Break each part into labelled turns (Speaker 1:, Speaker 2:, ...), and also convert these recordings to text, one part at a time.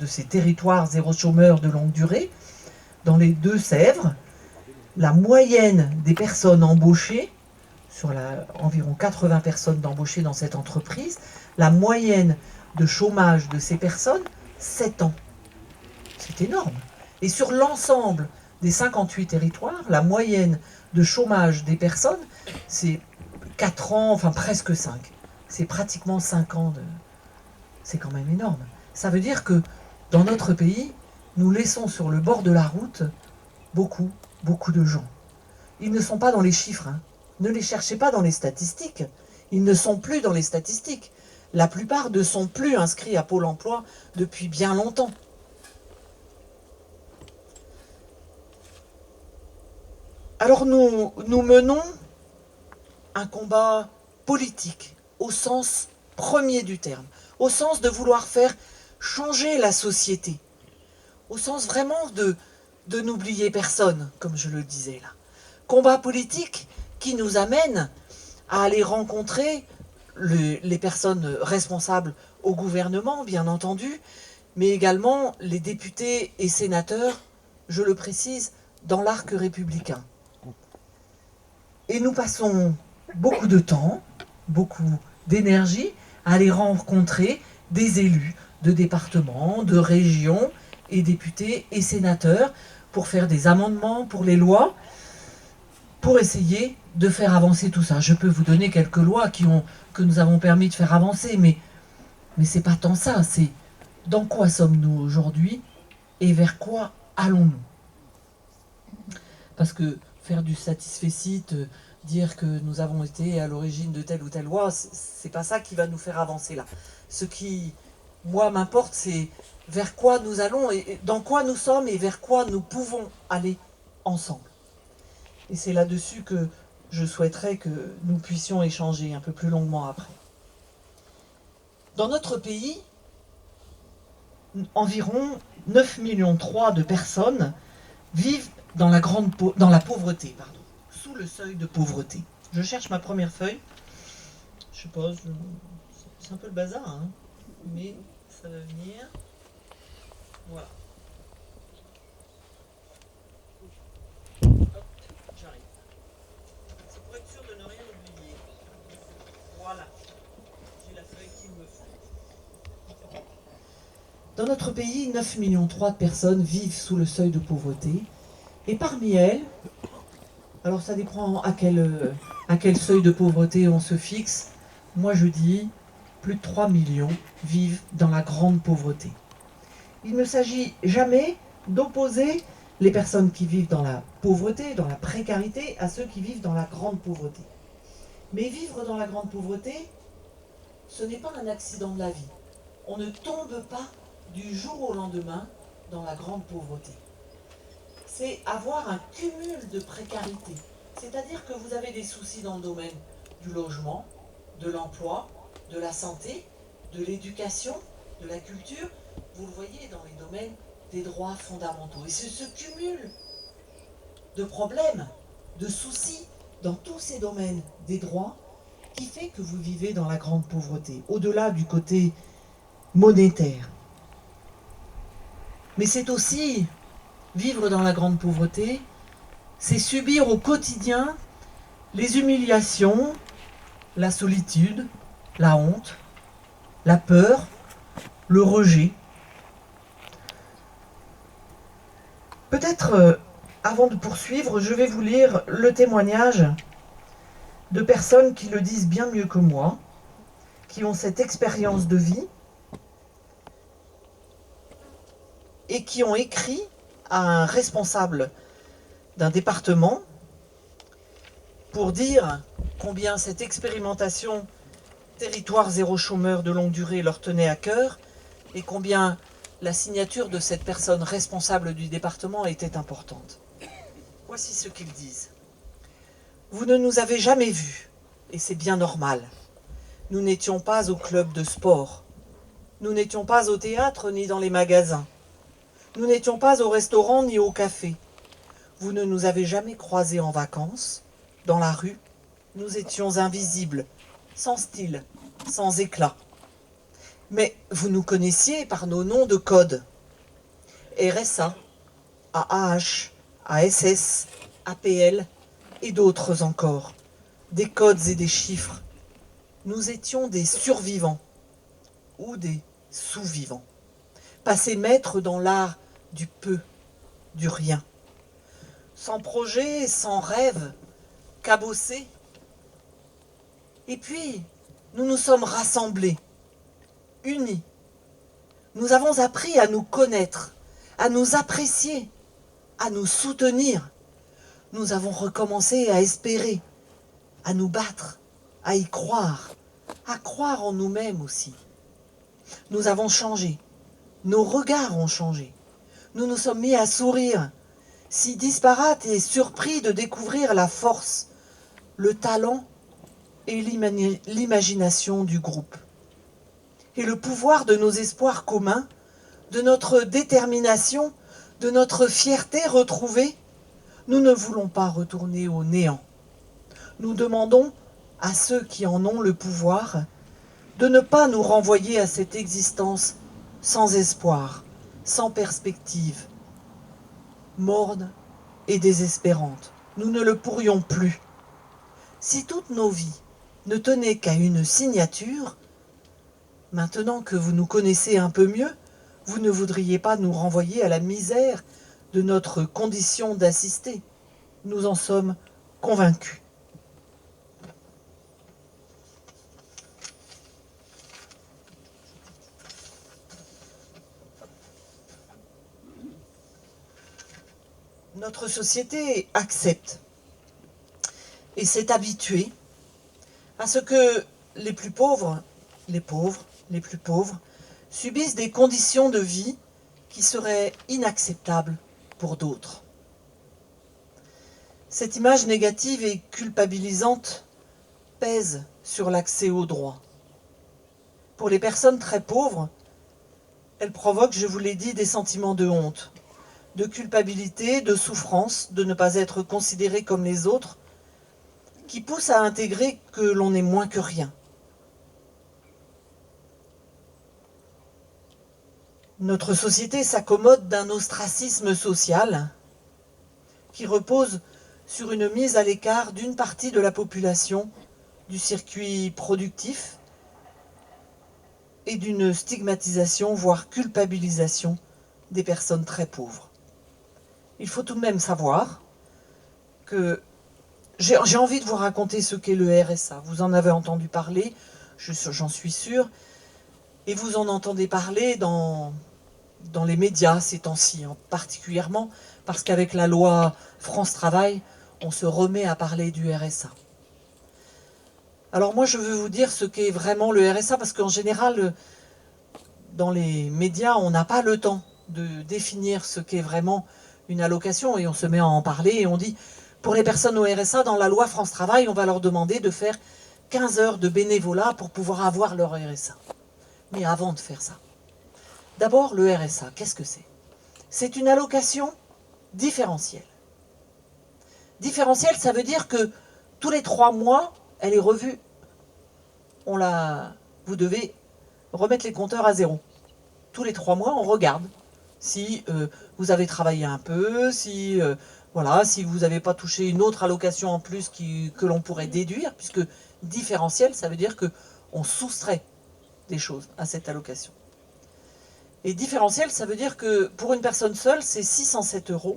Speaker 1: ces territoires zéro chômeur de longue durée, dans les Deux-Sèvres, la moyenne des personnes embauchées, sur environ 80 personnes d'embauchées dans cette entreprise, la moyenne de chômage de ces personnes, 7 ans. C'est énorme. Et sur l'ensemble des 58 territoires, la moyenne de chômage des personnes, c'est 4 ans, enfin presque 5. C'est pratiquement 5 ans. C'est quand même énorme. Ça veut dire que dans notre pays, nous laissons sur le bord de la route beaucoup, beaucoup de gens. Ils ne sont pas dans les chiffres, hein. Ne les cherchez pas dans les statistiques. Ils ne sont plus dans les statistiques. La plupart ne sont plus inscrits à Pôle emploi depuis bien longtemps. Alors nous menons un combat politique au sens premier du terme, au sens de vouloir faire changer la société, au sens vraiment de n'oublier personne, comme je le disais là. Combat politique qui nous amène à aller rencontrer les personnes responsables au gouvernement, bien entendu, mais également les députés et sénateurs, je le précise, dans l'arc républicain. Et nous passons beaucoup de temps, beaucoup d'énergie à aller rencontrer des élus de départements, de régions, et députés et sénateurs pour faire des amendements pour les lois, pour essayer de faire avancer tout ça. Je peux vous donner quelques lois que nous avons permis de faire avancer, mais c'est pas tant ça, c'est dans quoi sommes-nous aujourd'hui et vers quoi allons-nous? Parce que faire du satisfecit, dire que nous avons été à l'origine de telle ou telle loi, c'est pas ça qui va nous faire avancer là. Ce qui, moi, m'importe, c'est vers quoi nous allons, et dans quoi nous sommes et vers quoi nous pouvons aller ensemble. Et c'est là-dessus que je souhaiterais que nous puissions échanger un peu plus longuement après. Dans notre pays, environ 9,3 millions de personnes vivent dans la pauvreté, sous le seuil de pauvreté. Je cherche ma première feuille. Je sais pas, c'est un peu le bazar, hein, mais ça va venir. Voilà. Hop, j'arrive. C'est pour être sûr de ne rien oublier. Voilà. J'ai la feuille qu'il me faut. Dans notre pays, 9,3 millions de personnes vivent sous le seuil de pauvreté. Et parmi elles, alors ça dépend à quel seuil de pauvreté on se fixe. Moi je dis, plus de 3 millions vivent dans la grande pauvreté. Il ne s'agit jamais d'opposer les personnes qui vivent dans la pauvreté, dans la précarité, à ceux qui vivent dans la grande pauvreté. Mais vivre dans la grande pauvreté, ce n'est pas un accident de la vie. On ne tombe pas du jour au lendemain dans la grande pauvreté. C'est avoir un cumul de précarité. C'est-à-dire que vous avez des soucis dans le domaine du logement, de l'emploi, de la santé, de l'éducation, de la culture. Vous le voyez dans les domaines des droits fondamentaux. Et c'est ce cumul de problèmes, de soucis dans tous ces domaines des droits qui fait que vous vivez dans la grande pauvreté, au-delà du côté monétaire. Mais c'est aussi vivre dans la grande pauvreté, c'est subir au quotidien les humiliations, la solitude, la honte, la peur, le rejet. Peut-être, avant de poursuivre, je vais vous lire le témoignage de personnes qui le disent bien mieux que moi, qui ont cette expérience de vie et qui ont écrit à un responsable d'un département pour dire combien cette expérimentation territoire zéro chômeur de longue durée leur tenait à cœur et combien la signature de cette personne responsable du département était importante. Voici ce qu'ils disent. Vous ne nous avez jamais vus, et c'est bien normal. Nous n'étions pas au club de sport. Nous n'étions pas au théâtre ni dans les magasins. Nous n'étions pas au restaurant ni au café. Vous ne nous avez jamais croisés en vacances. Dans la rue, nous étions invisibles, sans style, sans éclat. Mais vous nous connaissiez par nos noms de code. RSA, AAH, ASS, APL et d'autres encore. Des codes et des chiffres. Nous étions des survivants ou des sous-vivants. Passés maîtres dans l'art du peu, du rien. Sans projet, sans rêve, cabossés. Et puis, nous nous sommes rassemblés, unis. Nous avons appris à nous connaître, à nous apprécier, à nous soutenir. Nous avons recommencé à espérer, à nous battre, à y croire, à croire en nous-mêmes aussi. Nous avons changé, nos regards ont changé. Nous nous sommes mis à sourire, si disparates et surpris de découvrir la force, le talent et l'imagination du groupe. Et le pouvoir de nos espoirs communs, de notre détermination, de notre fierté retrouvée, nous ne voulons pas retourner au néant. Nous demandons à ceux qui en ont le pouvoir de ne pas nous renvoyer à cette existence sans espoir, sans perspective, morne et désespérante. Nous ne le pourrions plus. Si toutes nos vies ne tenaient qu'à une signature, maintenant que vous nous connaissez un peu mieux, vous ne voudriez pas nous renvoyer à la misère de notre condition d'assistés. Nous en sommes convaincus. Notre société accepte et s'est habituée à ce que les plus pauvres, les plus pauvres, subissent des conditions de vie qui seraient inacceptables pour d'autres. Cette image négative et culpabilisante pèse sur l'accès aux droits. Pour les personnes très pauvres, elle provoque, je vous l'ai dit, des sentiments de honte, de culpabilité, de souffrance, de ne pas être considéré comme les autres, qui poussent à intégrer que l'on est moins que rien. Notre société s'accommode d'un ostracisme social qui repose sur une mise à l'écart d'une partie de la population du circuit productif et d'une stigmatisation, voire culpabilisation des personnes très pauvres. Il faut tout de même savoir que j'ai envie de vous raconter ce qu'est le RSA. Vous en avez entendu parler, j'en suis sûre, et vous en entendez parler dans les médias ces temps-ci, particulièrement parce qu'avec la loi France Travail, on se remet à parler du RSA. Alors moi, je veux vous dire ce qu'est vraiment le RSA, parce qu'en général, dans les médias, on n'a pas le temps de définir ce qu'est vraiment une allocation, et on se met à en parler, et on dit, pour les personnes au RSA, dans la loi France Travail, on va leur demander de faire 15 heures de bénévolat pour pouvoir avoir leur RSA. Mais avant de faire ça, d'abord, le RSA, qu'est-ce que c'est? C'est une allocation différentielle. Différentielle, ça veut dire que tous les 3 mois, elle est revue. Vous devez remettre les compteurs à zéro. Tous les 3 mois, on regarde si vous avez travaillé un peu, si vous n'avez pas touché une autre allocation en plus que l'on pourrait déduire, puisque différentielle, ça veut dire qu'on soustrait des choses à cette allocation. Et différentiel, ça veut dire que pour une personne seule, c'est 607 €,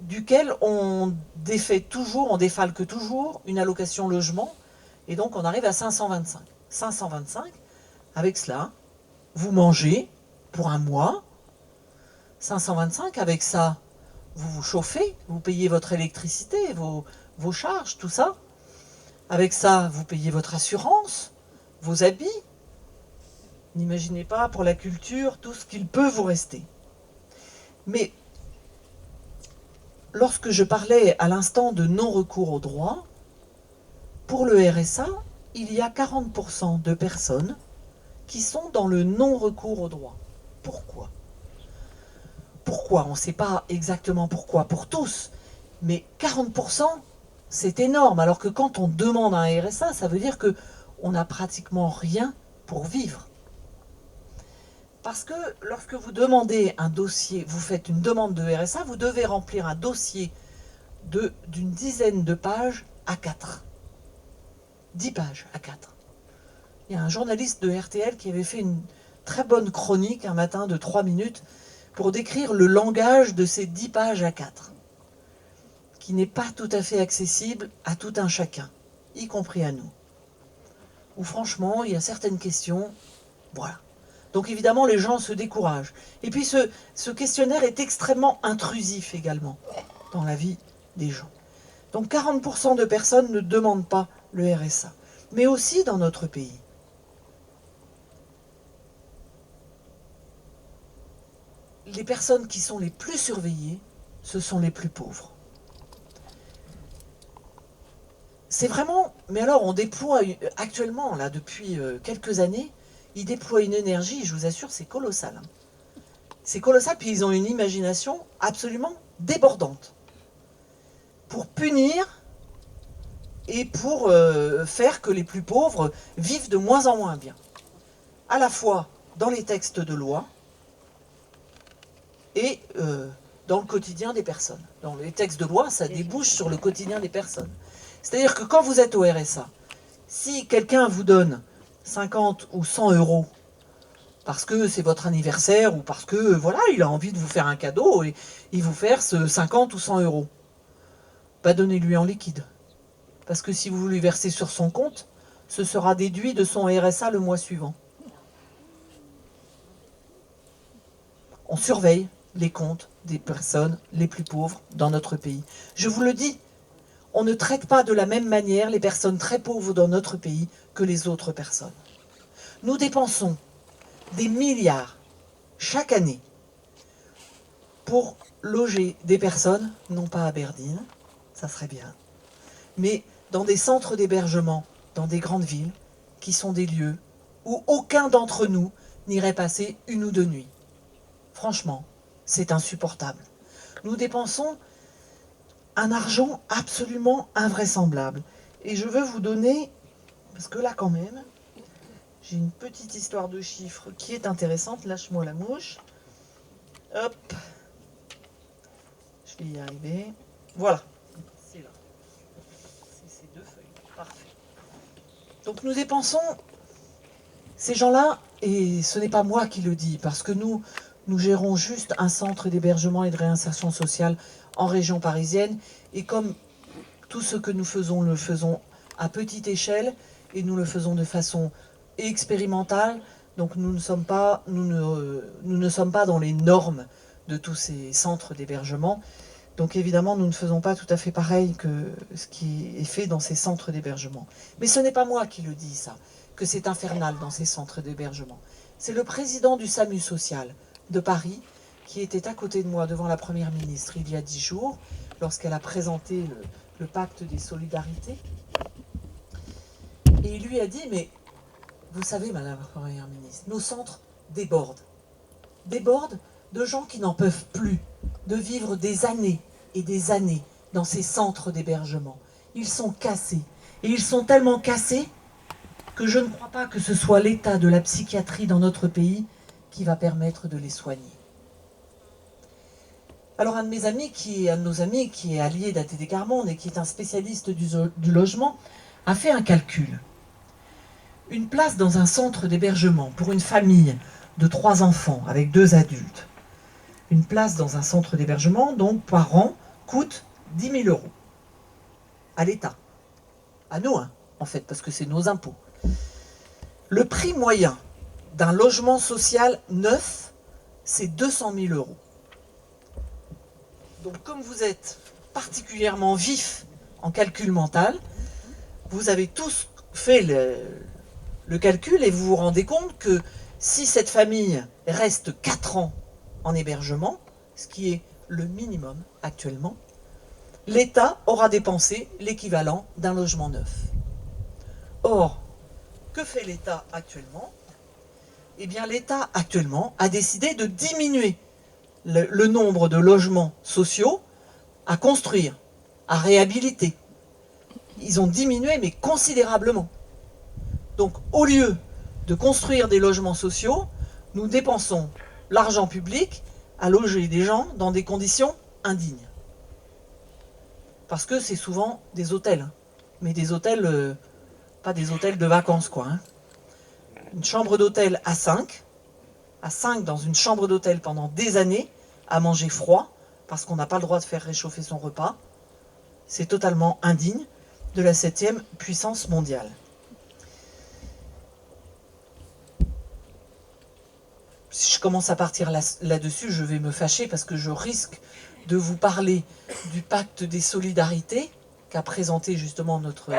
Speaker 1: duquel on défalque toujours une allocation logement, et donc on arrive à 525. 525, avec cela, vous mangez pour un mois. 525, avec ça, vous vous chauffez, vous payez votre électricité, vos charges, tout ça. Avec ça, vous payez votre assurance, vos habits. N'imaginez pas pour la culture tout ce qu'il peut vous rester. Mais lorsque je parlais à l'instant de non-recours au droit, pour le RSA, il y a 40% de personnes qui sont dans le non-recours au droit. Pourquoi ? Pourquoi ? On ne sait pas exactement pourquoi pour tous, mais 40%, c'est énorme. Alors que quand on demande un RSA, ça veut dire qu'on n'a pratiquement rien pour vivre. Parce que lorsque vous demandez un dossier, vous faites une demande de RSA, vous devez remplir un dossier d'une dizaine de pages à 4. 10 pages à 4. Il y a un journaliste de RTL qui avait fait une très bonne chronique un matin de 3 minutes pour décrire le langage de ces 10 pages à 4, qui n'est pas tout à fait accessible à tout un chacun, y compris à nous. Où franchement, il y a certaines questions, voilà. Donc évidemment, les gens se découragent. Et puis ce questionnaire est extrêmement intrusif également dans la vie des gens. Donc 40% de personnes ne demandent pas le RSA. Mais aussi dans notre pays. Les personnes qui sont les plus surveillées, ce sont les plus pauvres. C'est vraiment... Mais alors, on déploie actuellement, là, depuis quelques années, ils déploient une énergie, je vous assure, c'est colossal. C'est colossal, puis ils ont une imagination absolument débordante. Pour punir et pour faire que les plus pauvres vivent de moins en moins bien. À la fois dans les textes de loi et dans le quotidien des personnes. Dans les textes de loi, ça débouche sur le quotidien des personnes. C'est-à-dire que quand vous êtes au RSA, si quelqu'un vous donne 50 ou 100 euros parce que c'est votre anniversaire ou parce que voilà, il a envie de vous faire un cadeau et il vous verse 50 ou 100 euros, bah donnez-lui en liquide. Parce que si vous lui versez sur son compte, ce sera déduit de son RSA le mois suivant. On surveille les comptes des personnes les plus pauvres dans notre pays. Je vous le dis, on ne traite pas de la même manière les personnes très pauvres dans notre pays que les autres personnes. Nous dépensons des milliards chaque année pour loger des personnes, non pas à Berdine, ça serait bien, mais dans des centres d'hébergement, dans des grandes villes, qui sont des lieux où aucun d'entre nous n'irait passer 1 ou 2 nuits. Franchement, c'est insupportable. Nous dépensons un argent absolument invraisemblable. Et je veux vous donner, parce que là quand même, j'ai une petite histoire de chiffres qui est intéressante. Lâche-moi la mouche. Hop. Je vais y arriver. Voilà. C'est là. C'est ces 2 feuilles. Parfait. Donc nous dépensons, ces gens-là, et ce n'est pas moi qui le dis, parce que nous gérons juste un centre d'hébergement et de réinsertion sociale en région parisienne. Et comme tout ce que nous faisons, le faisons à petite échelle et nous le faisons de façon expérimentale. Donc nous ne sommes pas dans les normes de tous ces centres d'hébergement. Donc évidemment, nous ne faisons pas tout à fait pareil que ce qui est fait dans ces centres d'hébergement. Mais ce n'est pas moi qui le dis, ça, que c'est infernal dans ces centres d'hébergement. C'est le président du SAMU social de Paris qui était à côté de moi devant la Première ministre il y a 10 jours, lorsqu'elle a présenté le pacte des solidarités. Et il lui a dit, mais vous savez, Madame la Première ministre, nos centres débordent. Débordent de gens qui n'en peuvent plus de vivre des années et des années dans ces centres d'hébergement. Ils sont cassés. Et ils sont tellement cassés que je ne crois pas que ce soit l'état de la psychiatrie dans notre pays qui va permettre de les soigner. Alors un de nos amis qui est allié d'ATD Quart Monde et qui est un spécialiste du logement a fait un calcul. Une place dans un centre d'hébergement pour une famille de 3 enfants avec 2 adultes, une place dans un centre d'hébergement, donc par an, coûte 10 000 euros à l'État. À nous, hein, en fait, parce que c'est nos impôts. Le prix moyen d'un logement social neuf, c'est 200 000 euros. Donc comme vous êtes particulièrement vif en calcul mental, vous avez tous fait le calcul et vous vous rendez compte que si cette famille reste 4 ans en hébergement, ce qui est le minimum actuellement, l'État aura dépensé l'équivalent d'un logement neuf. Or, que fait l'État actuellement? Eh bien, l'État actuellement a décidé de diminuer le nombre de logements sociaux à construire, à réhabiliter. Ils ont diminué, mais considérablement. Donc, au lieu de construire des logements sociaux, Nous dépensons l'argent public à loger des gens dans des conditions indignes. Parce que c'est souvent des hôtels. Mais des hôtels, pas des hôtels de vacances, quoi. Hein. Une chambre d'hôtel à 5 dans une chambre d'hôtel pendant des années, à manger froid, parce qu'on n'a pas le droit de faire réchauffer son repas. C'est totalement indigne de la 7e puissance mondiale. Si je commence à partir là-dessus, je vais me fâcher parce que je risque de vous parler du pacte des solidarités qu'a présenté justement notre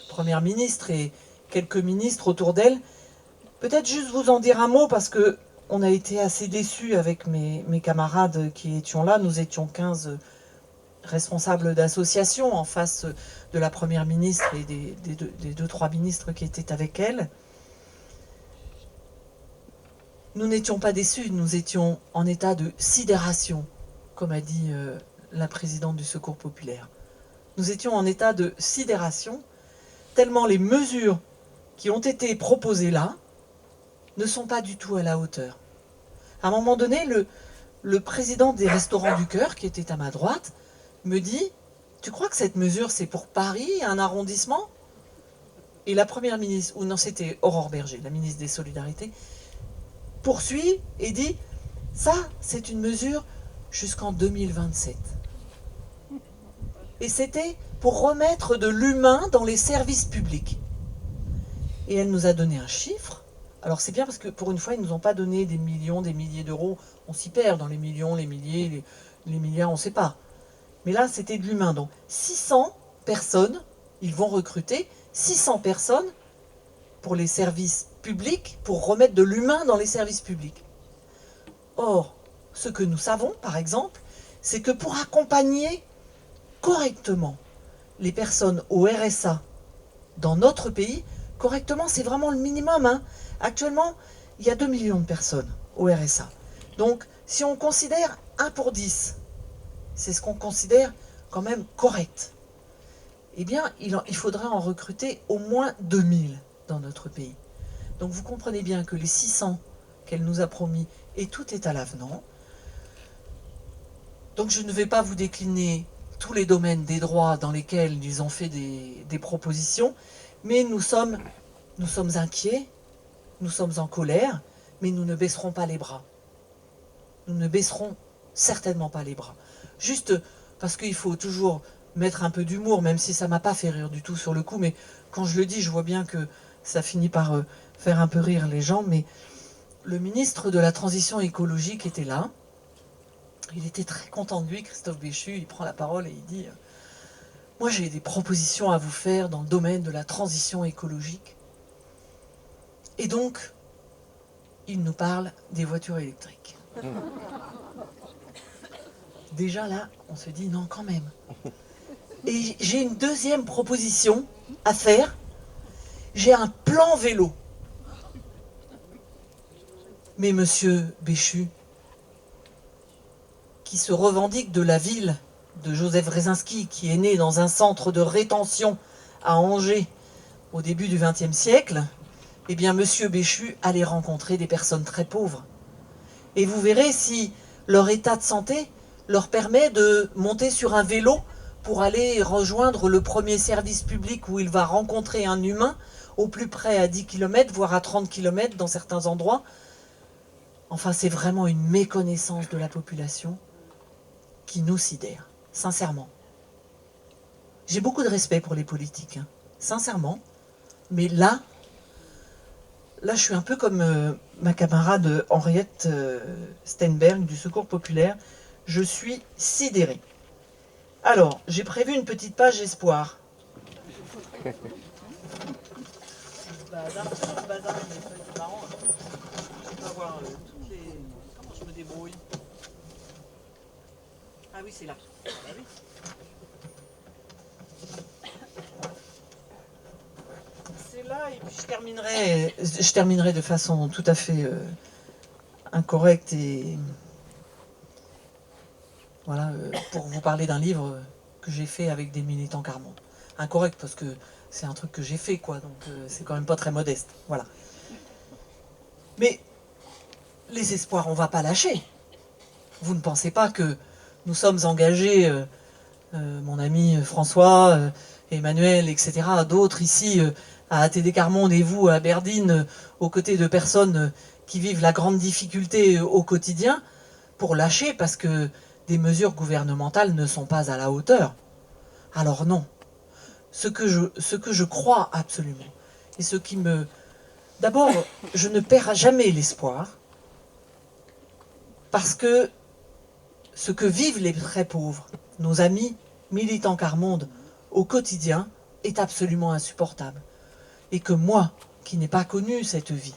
Speaker 1: première ministre et quelques ministres autour d'elle. Peut-être juste vous en dire un mot parce que on a été assez déçus avec mes camarades qui étions là. Nous étions 15 responsables d'associations en face de la première ministre et des deux, trois ministres qui étaient avec elle. Nous n'étions pas déçus, nous étions en état de sidération, comme a dit la présidente du Secours populaire. Nous étions en état de sidération, tellement les mesures qui ont été proposées là ne sont pas du tout à la hauteur. À un moment donné, le président des Restaurants du Cœur, qui était à ma droite, me dit « Tu crois que cette mesure, c'est pour Paris, un arrondissement ?» Et la première ministre, ou non, c'était Aurore Berger, la ministre des Solidarités, poursuit et dit « Ça, c'est une mesure jusqu'en 2027. » Et c'était pour remettre de l'humain dans les services publics. Et elle nous a donné un chiffre. Alors c'est bien parce que pour une fois, ils ne nous ont pas donné des millions, des milliers d'euros. On s'y perd dans les millions, les milliers, les milliards, on ne sait pas. Mais là, c'était de l'humain. Donc 600 personnes, ils vont recruter 600 personnes pour les services publics, pour remettre de l'humain dans les services publics. Or, ce que nous savons, par exemple, c'est que pour accompagner correctement les personnes au RSA dans notre pays, correctement, c'est vraiment le minimum. Hein. Actuellement, il y a 2 millions de personnes au RSA. Donc, si on considère 1 pour 10, c'est ce qu'on considère quand même correct. Eh bien, il faudrait en recruter au moins 2000 dans notre pays. Donc, vous comprenez bien que les 600 qu'elle nous a promis, et tout est à l'avenant. Donc, je ne vais pas vous décliner tous les domaines des droits dans lesquels ils ont fait des propositions, mais nous sommes inquiets, nous sommes en colère, mais nous ne baisserons pas les bras. Nous ne baisserons certainement pas les bras. Juste parce qu'il faut toujours mettre un peu d'humour, même si ça ne m'a pas fait rire du tout sur le coup, mais quand je le dis, je vois bien que ça finit par faire un peu rire les gens, mais le ministre de la Transition écologique était là. Il était très content de lui, Christophe Béchu, il prend la parole et il dit « Moi j'ai des propositions à vous faire dans le domaine de la transition écologique. » Et donc, il nous parle des voitures électriques. Déjà là, on se dit non quand même. Et j'ai une deuxième proposition à faire. J'ai un plan vélo. Mais monsieur Béchu, qui se revendique de la ville de Joseph Rezinski, qui est né dans un centre de rétention à Angers au début du XXe siècle, eh bien monsieur Béchu allait rencontrer des personnes très pauvres. Et vous verrez si leur état de santé leur permet de monter sur un vélo pour aller rejoindre le premier service public où il va rencontrer un humain, au plus près à 10 km, voire à 30 km dans certains endroits. Enfin, c'est vraiment une méconnaissance de la population qui nous sidère, sincèrement. J'ai beaucoup de respect pour les politiques, hein, sincèrement, mais là, je suis un peu comme ma camarade Henriette Steinberg du Secours populaire. Je suis sidérée. Alors, j'ai prévu une petite page espoir. Le bazar, c'est marrant. Je vais voir toutes les... Comment je me débrouille? Ah oui, c'est là. Ah oui. C'est là, et puis je terminerai de façon tout à fait incorrecte et voilà, pour vous parler d'un livre que j'ai fait avec des militants Carmont. Incorrect parce que c'est un truc que j'ai fait, quoi, donc c'est quand même pas très modeste, voilà. Mais les espoirs, on ne va pas lâcher. Vous ne pensez pas que nous sommes engagés, mon ami François, Emmanuel, etc., d'autres ici à ATD Carmonde et vous à Aberdeen, aux côtés de personnes qui vivent la grande difficulté au quotidien, pour lâcher parce que des mesures gouvernementales ne sont pas à la hauteur. Alors non. Ce que je crois absolument, et ce qui me... D'abord, je ne perds jamais l'espoir, parce que ce que vivent les très pauvres, nos amis militants Carmonde, au quotidien, est absolument insupportable. Et que moi, qui n'ai pas connu cette vie,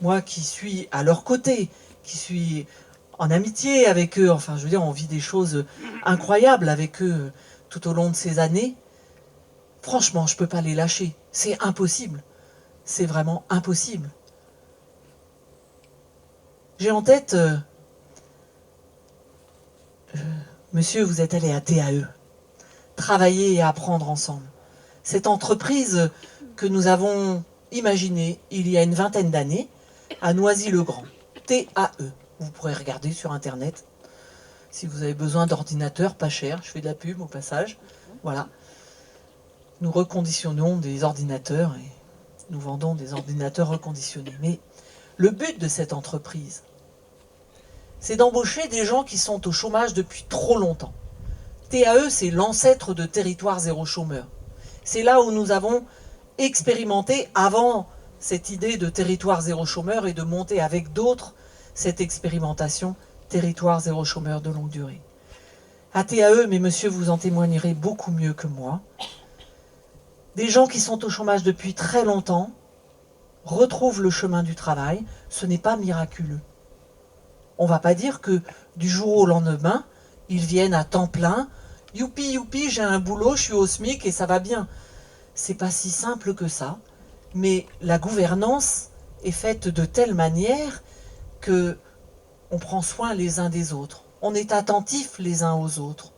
Speaker 1: moi qui suis à leur côté, qui suis en amitié avec eux, enfin je veux dire, on vit des choses incroyables avec eux tout au long de ces années, franchement, je ne peux pas les lâcher. C'est impossible. C'est vraiment impossible. J'ai en tête... monsieur, vous êtes allé à TAE. Travailler et apprendre ensemble. Cette entreprise que nous avons imaginée il y a une vingtaine d'années à Noisy-le-Grand. TAE. Vous pourrez regarder sur Internet. Si vous avez besoin d'ordinateurs, pas cher. Je fais de la pub au passage. Voilà. Nous reconditionnons des ordinateurs et nous vendons des ordinateurs reconditionnés. Mais le but de cette entreprise, c'est d'embaucher des gens qui sont au chômage depuis trop longtemps. TAE, c'est l'ancêtre de Territoire Zéro Chômeur. C'est là où nous avons expérimenté, avant cette idée de Territoire Zéro Chômeur, et de monter avec d'autres cette expérimentation Territoire Zéro Chômeur de longue durée. À TAE, mais monsieur, vous en témoignerez beaucoup mieux que moi, des gens qui sont au chômage depuis très longtemps retrouvent le chemin du travail. Ce n'est pas miraculeux. On ne va pas dire que du jour au lendemain, ils viennent à temps plein. Youpi, youpi, j'ai un boulot, je suis au SMIC et ça va bien. C'est pas si simple que ça. Mais la gouvernance est faite de telle manière que on prend soin les uns des autres. On est attentifs les uns aux autres.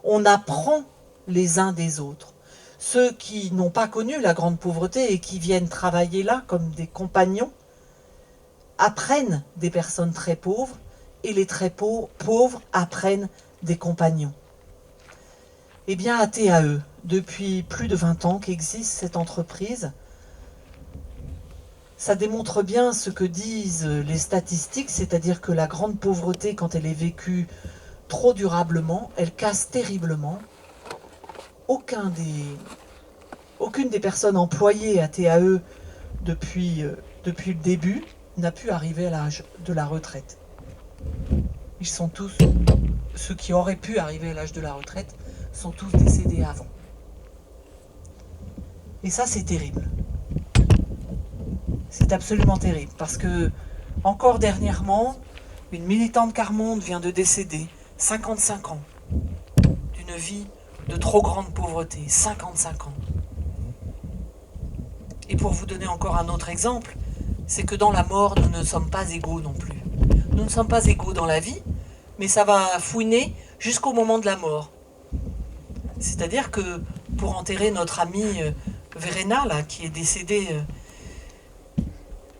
Speaker 1: On apprend les uns des autres. Ceux qui n'ont pas connu la grande pauvreté et qui viennent travailler là comme des compagnons apprennent des personnes très pauvres, et les très pauvres apprennent des compagnons. Eh bien, à TAE, depuis plus de 20 ans qu'existe cette entreprise, ça démontre bien ce que disent les statistiques, c'est-à-dire que la grande pauvreté, quand elle est vécue trop durablement, elle casse terriblement. Aucune des personnes employées à TAE depuis le début n'a pu arriver à l'âge de la retraite. Ils sont tous, ceux qui auraient pu arriver à l'âge de la retraite, sont tous décédés avant. Et ça, c'est terrible. C'est absolument terrible, parce que, encore dernièrement, une militante Carmonde vient de décéder, 55 ans, d'une vie de trop grande pauvreté, 55 ans. Et pour vous donner encore un autre exemple, c'est que dans la mort, nous ne sommes pas égaux non plus. Nous ne sommes pas égaux dans la vie, mais ça va fouiner jusqu'au moment de la mort. C'est-à-dire que pour enterrer notre amie Verena, là, qui est décédée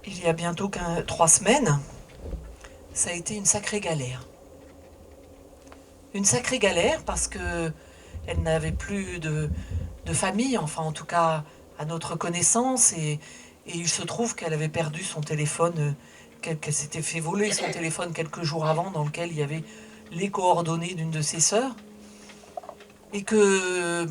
Speaker 1: il y a bientôt 3 semaines, ça a été une sacrée galère. Une sacrée galère parce qu'elle n'avait plus de famille, enfin en tout cas à notre connaissance, et il se trouve qu'elle avait perdu son téléphone, qu'elle s'était fait voler son téléphone quelques jours avant, dans lequel il y avait les coordonnées d'une de ses sœurs, et que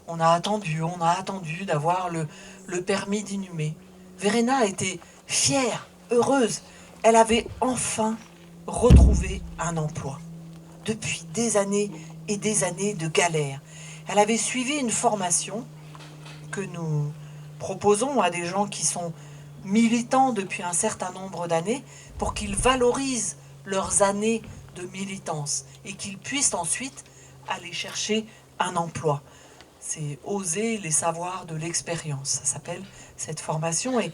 Speaker 1: on a attendu d'avoir le permis d'inhumer. Verena était fière, heureuse, elle avait enfin retrouvé un emploi. Depuis des années et des années de galère. Elle avait suivi une formation que nous proposons à des gens qui sont militants depuis un certain nombre d'années pour qu'ils valorisent leurs années de militance et qu'ils puissent ensuite aller chercher un emploi. C'est oser les savoirs de l'expérience, ça s'appelle cette formation. Et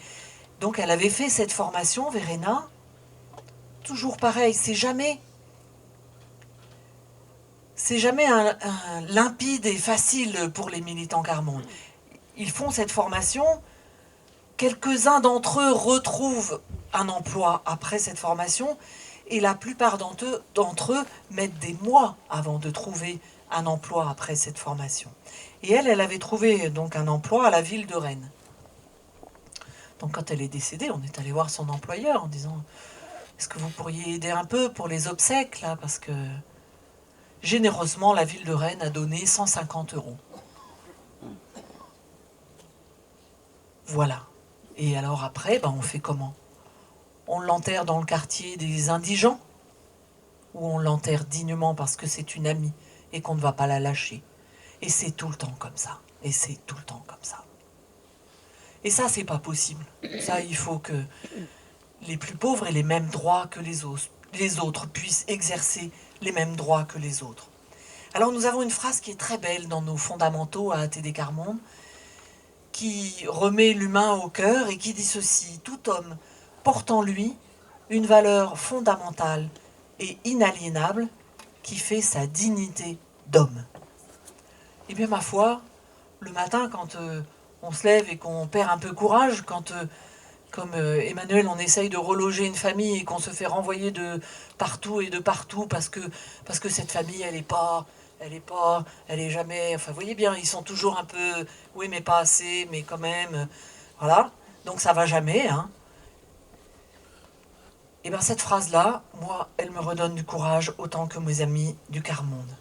Speaker 1: donc elle avait fait cette formation, Verena, toujours pareil, c'est jamais un limpide et facile pour les militants Carmonde. Ils font cette formation, quelques-uns d'entre eux retrouvent
Speaker 2: un emploi après cette formation, et la plupart d'entre eux mettent des mois avant de trouver un emploi après cette formation. Et elle avait trouvé donc un emploi à la ville de Rennes. Donc quand elle est décédée, on est allé voir son employeur en disant « Est-ce que vous pourriez aider un peu pour les obsèques là ?» Parce que généreusement, la ville de Rennes a donné 150 €. Voilà. Et alors après, on fait comment? On l'enterre dans le quartier des indigents? Ou on l'enterre dignement parce que c'est une amie et qu'on ne va pas la lâcher? Et c'est tout le temps comme ça. Et c'est tout le temps comme ça. Et ça, c'est pas possible. Ça, il faut que les plus pauvres aient les mêmes droits que les autres puissent exercer les mêmes droits que les autres. Alors nous avons une phrase qui est très belle dans nos fondamentaux à ATD Quart Monde, qui remet l'humain au cœur et qui dit ceci: tout homme porte en lui une valeur fondamentale et inaliénable qui fait sa dignité d'homme. Eh bien ma foi, le matin quand on se lève et qu'on perd un peu courage, quand comme Emmanuel, on essaye de reloger une famille et qu'on se fait renvoyer de partout et de partout parce que cette famille, elle est jamais... Enfin, vous voyez bien, ils sont toujours un peu... Oui, mais pas assez, mais quand même... Voilà. Donc ça va jamais, hein. Et bien cette phrase-là, moi, elle me redonne du courage autant que mes amis du Quart Monde.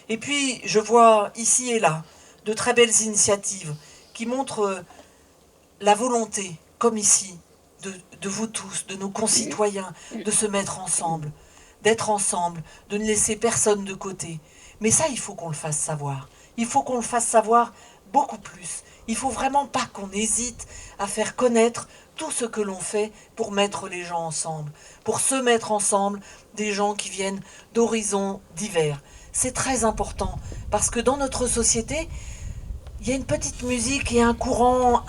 Speaker 2: Et puis, je vois ici et là de très belles initiatives qui montrent la volonté, comme ici, de vous tous, de nos concitoyens, de se mettre ensemble, d'être ensemble, de ne laisser personne de côté. Mais ça, il faut qu'on le fasse savoir. Il faut qu'on le fasse savoir beaucoup plus. Il ne faut vraiment pas qu'on hésite à faire connaître tout ce que l'on fait pour mettre les gens ensemble, pour se mettre ensemble des gens qui viennent d'horizons divers. C'est très important, parce que dans notre société, il y a une petite musique et un courant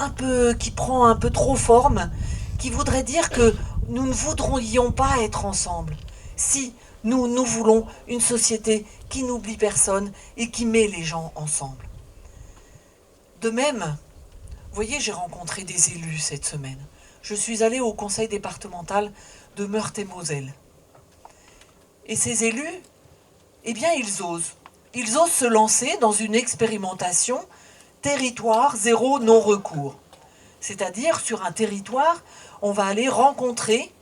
Speaker 2: qui prend un peu trop forme, qui voudrait dire que nous ne voudrions pas être ensemble. Si nous voulons une société qui n'oublie personne et qui met les gens ensemble. De même, vous voyez, j'ai rencontré des élus cette semaine. Je suis allée au conseil départemental de Meurthe-et-Moselle. Et ces élus, eh bien, ils osent. Ils osent se lancer dans une expérimentation territoire zéro non-recours. C'est-à-dire, sur un territoire, on va aller rencontrer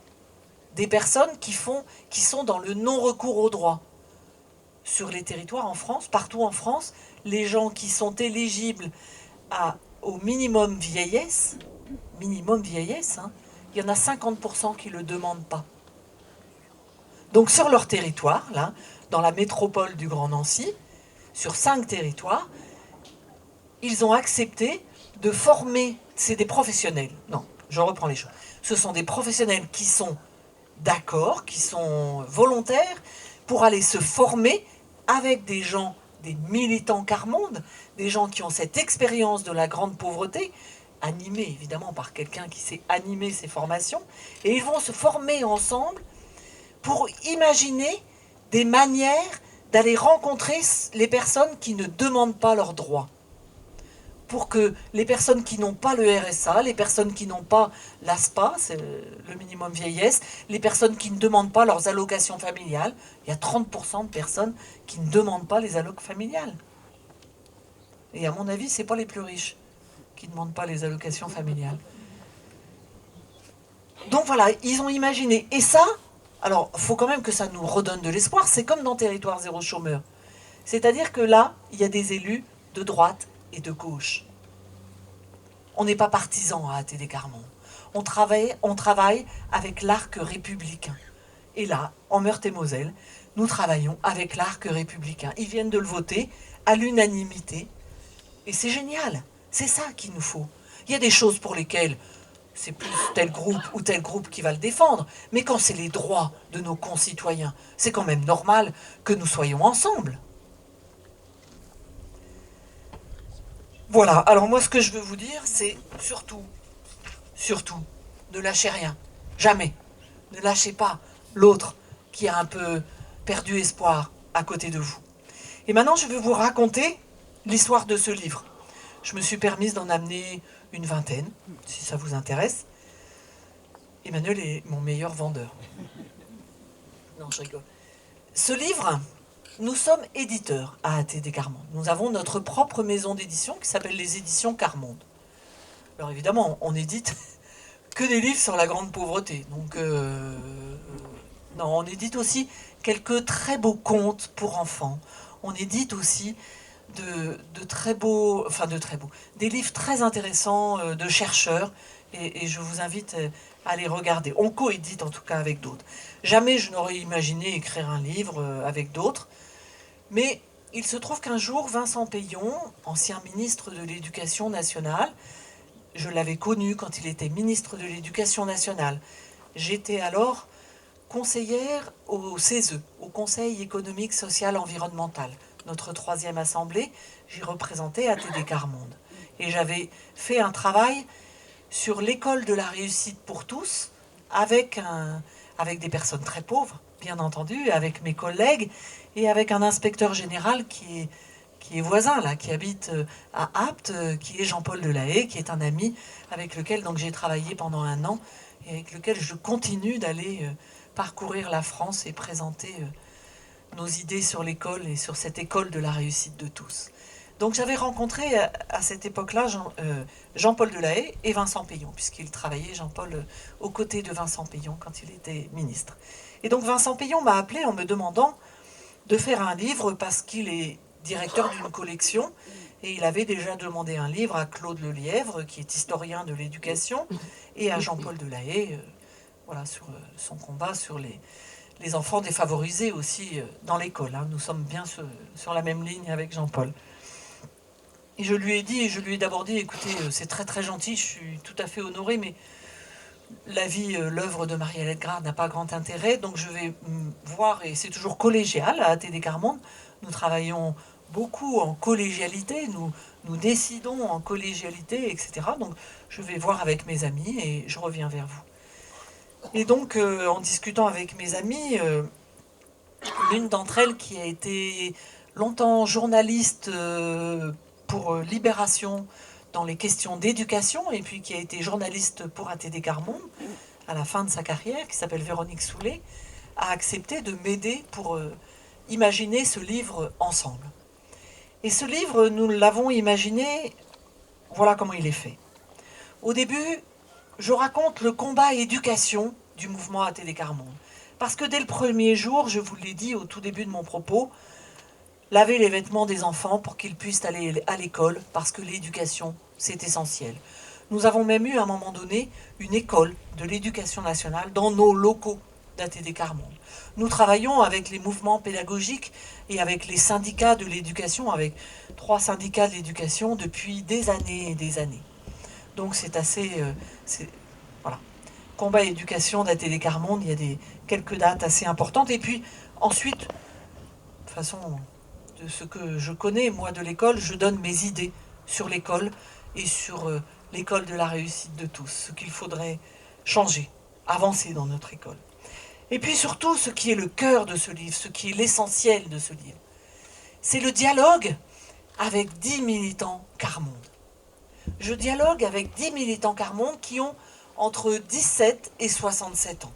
Speaker 2: des personnes qui sont dans le non-recours au droit. Sur les territoires en France, partout en France, les gens qui sont éligibles au minimum vieillesse, hein, il y en a 50% qui ne le demandent pas. Donc sur leur territoire, là, dans la métropole du Grand Nancy, sur 5 territoires, ils ont accepté de former, c'est des professionnels, non, je reprends les choses, ce sont des professionnels qui sont d'accord, qui sont volontaires pour aller se former avec des gens, des militants Quart Monde, des gens qui ont cette expérience de la grande pauvreté, animés évidemment par quelqu'un qui sait animer ces formations, et ils vont se former ensemble pour imaginer des manières d'aller rencontrer les personnes qui ne demandent pas leurs droits. Pour que les personnes qui n'ont pas le RSA, les personnes qui n'ont pas l'ASPA, c'est le minimum vieillesse, les personnes qui ne demandent pas leurs allocations familiales, il y a 30% de personnes qui ne demandent pas les allocations familiales. Et à mon avis, ce n'est pas les plus riches qui ne demandent pas les allocations familiales. Donc voilà, ils ont imaginé. Et ça, alors, il faut quand même que ça nous redonne de l'espoir. C'est comme dans Territoire zéro chômeur. C'est-à-dire que là, il y a des élus de droite et de gauche. On n'est pas partisans à ATD Quart Monde. On travaille avec l'arc républicain. Et là, en Meurthe-et-Moselle, nous travaillons avec l'arc républicain. Ils viennent de le voter à l'unanimité. Et c'est génial. C'est ça qu'il nous faut. Il y a des choses pour lesquelles c'est plus tel groupe ou tel groupe qui va le défendre. Mais quand c'est les droits de nos concitoyens, c'est quand même normal que nous soyons ensemble. Voilà, alors moi ce que je veux vous dire, c'est surtout, ne lâchez rien. Jamais. Ne lâchez pas l'autre qui a un peu perdu espoir à côté de vous. Et maintenant, je vais vous raconter l'histoire de ce livre. Je me suis permise d'en amener une vingtaine, si ça vous intéresse. Emmanuel est mon meilleur vendeur. Non, je rigole. Ce livre, nous sommes éditeurs à ATD Carmonde. Nous avons notre propre maison d'édition qui s'appelle les éditions Carmonde. Alors évidemment, on édite que des livres sur la grande pauvreté. Donc, non, on édite aussi quelques très beaux contes pour enfants. On édite aussi des livres très intéressants de chercheurs. Et je vous invite à les regarder. On coédite en tout cas avec d'autres. Jamais je n'aurais imaginé écrire un livre avec d'autres. Mais il se trouve qu'un jour, Vincent Peillon, ancien ministre de l'Éducation nationale, je l'avais connu quand il était ministre de l'Éducation nationale. J'étais alors conseillère au CESE, au Conseil économique, social, environnemental. Notre 3e assemblée, j'y représentais ATD Carmonde. Et j'avais fait un travail sur l'école de la réussite pour tous, avec des personnes très pauvres, bien entendu, avec mes collègues, et avec un inspecteur général qui est voisin, là, qui habite à Apt, qui est Jean-Paul Delahaye, qui est un ami avec lequel donc j'ai travaillé pendant 1 an, et avec lequel je continue d'aller parcourir la France et présenter nos idées sur l'école et sur cette école de la réussite de tous. Donc j'avais rencontré à cette époque-là Jean-Paul Delahaye et Vincent Peillon, puisqu'il travaillait, Jean-Paul, aux côtés de Vincent Peillon quand il était ministre. Et donc Vincent Peillon m'a appelé en me demandant de faire un livre parce qu'il est directeur d'une collection et il avait déjà demandé un livre à Claude Lelièvre, qui est historien de l'éducation, et à Jean-Paul Delahaye, voilà, sur son combat sur les enfants défavorisés aussi dans l'école. Hein. Nous sommes bien sur la même ligne avec Jean-Paul. Et je lui ai d'abord dit, écoutez, c'est très très gentil, je suis tout à fait honoré, mais l'œuvre de Marie-Hélène Grard n'a pas grand intérêt, donc je vais voir, et c'est toujours collégial à ATD Carmonde, nous travaillons beaucoup en collégialité, nous décidons en collégialité, etc. Donc je vais voir avec mes amis et je reviens vers vous. Et donc en discutant avec mes amis, l'une d'entre elles qui a été longtemps journaliste pour Libération dans les questions d'éducation, et puis qui a été journaliste pour ATD Carmonde à la fin de sa carrière, qui s'appelle Véronique Soulet, a accepté de m'aider pour imaginer ce livre ensemble. Et ce livre, nous l'avons imaginé, voilà comment il est fait. Au début, je raconte le combat éducation du mouvement ATD Carmonde. Parce que dès le premier jour, je vous l'ai dit au tout début de mon propos, laver les vêtements des enfants pour qu'ils puissent aller à l'école, parce que l'éducation, c'est essentiel. Nous avons même eu à un moment donné une école de l'éducation nationale dans nos locaux d'ATD Carmonde. Nous travaillons avec les mouvements pédagogiques et avec les syndicats de l'éducation, avec 3 syndicats de l'éducation depuis des années et des années. Donc c'est assez... voilà. Combat éducation d'ATD Carmonde, il y a quelques dates assez importantes. Et puis ensuite, de façon... de ce que je connais, moi, de l'école, je donne mes idées sur l'école et sur l'école de la réussite de tous, ce qu'il faudrait changer, avancer dans notre école. Et puis surtout, ce qui est le cœur de ce livre, ce qui est l'essentiel de ce livre, c'est le dialogue avec 10 militants Carmonde. Je dialogue avec 10 militants Carmonde qui ont entre 17 et 67 ans.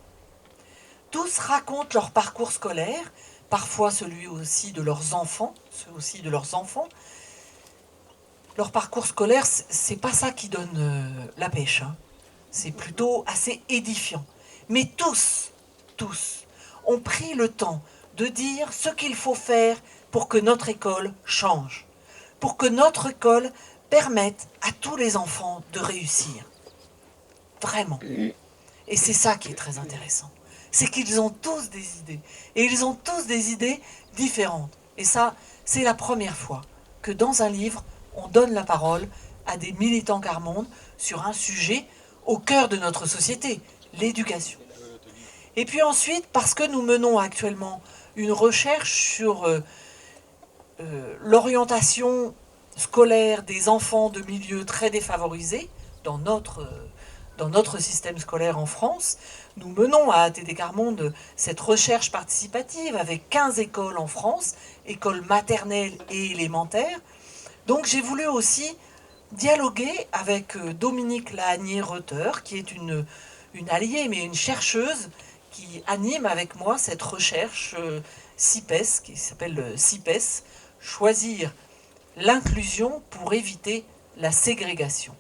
Speaker 2: Tous racontent leur parcours scolaire, parfois celui aussi de leurs enfants, ceux aussi de leurs enfants. Leur parcours scolaire, c'est pas ça qui donne la pêche, hein. C'est plutôt assez édifiant. Mais tous ont pris le temps de dire ce qu'il faut faire pour que notre école change, pour que notre école permette à tous les enfants de réussir. Vraiment. Et c'est ça qui est très intéressant. C'est qu'ils ont tous des idées. Et ils ont tous des idées différentes. Et ça, c'est la première fois que dans un livre, on donne la parole à des militants Carmonde sur un sujet au cœur de notre société, l'éducation. Et puis ensuite, parce que nous menons actuellement une recherche sur l'orientation scolaire des enfants de milieux très défavorisés dans notre système scolaire en France, nous menons à ATD Carmonde cette recherche participative avec 15 écoles en France, écoles maternelles et élémentaires. Donc j'ai voulu aussi dialoguer avec Dominique Lahanier-Reuter, qui est une une alliée, mais une chercheuse qui anime avec moi cette recherche CIPES, qui s'appelle CIPES, Choisir l'inclusion pour éviter la ségrégation.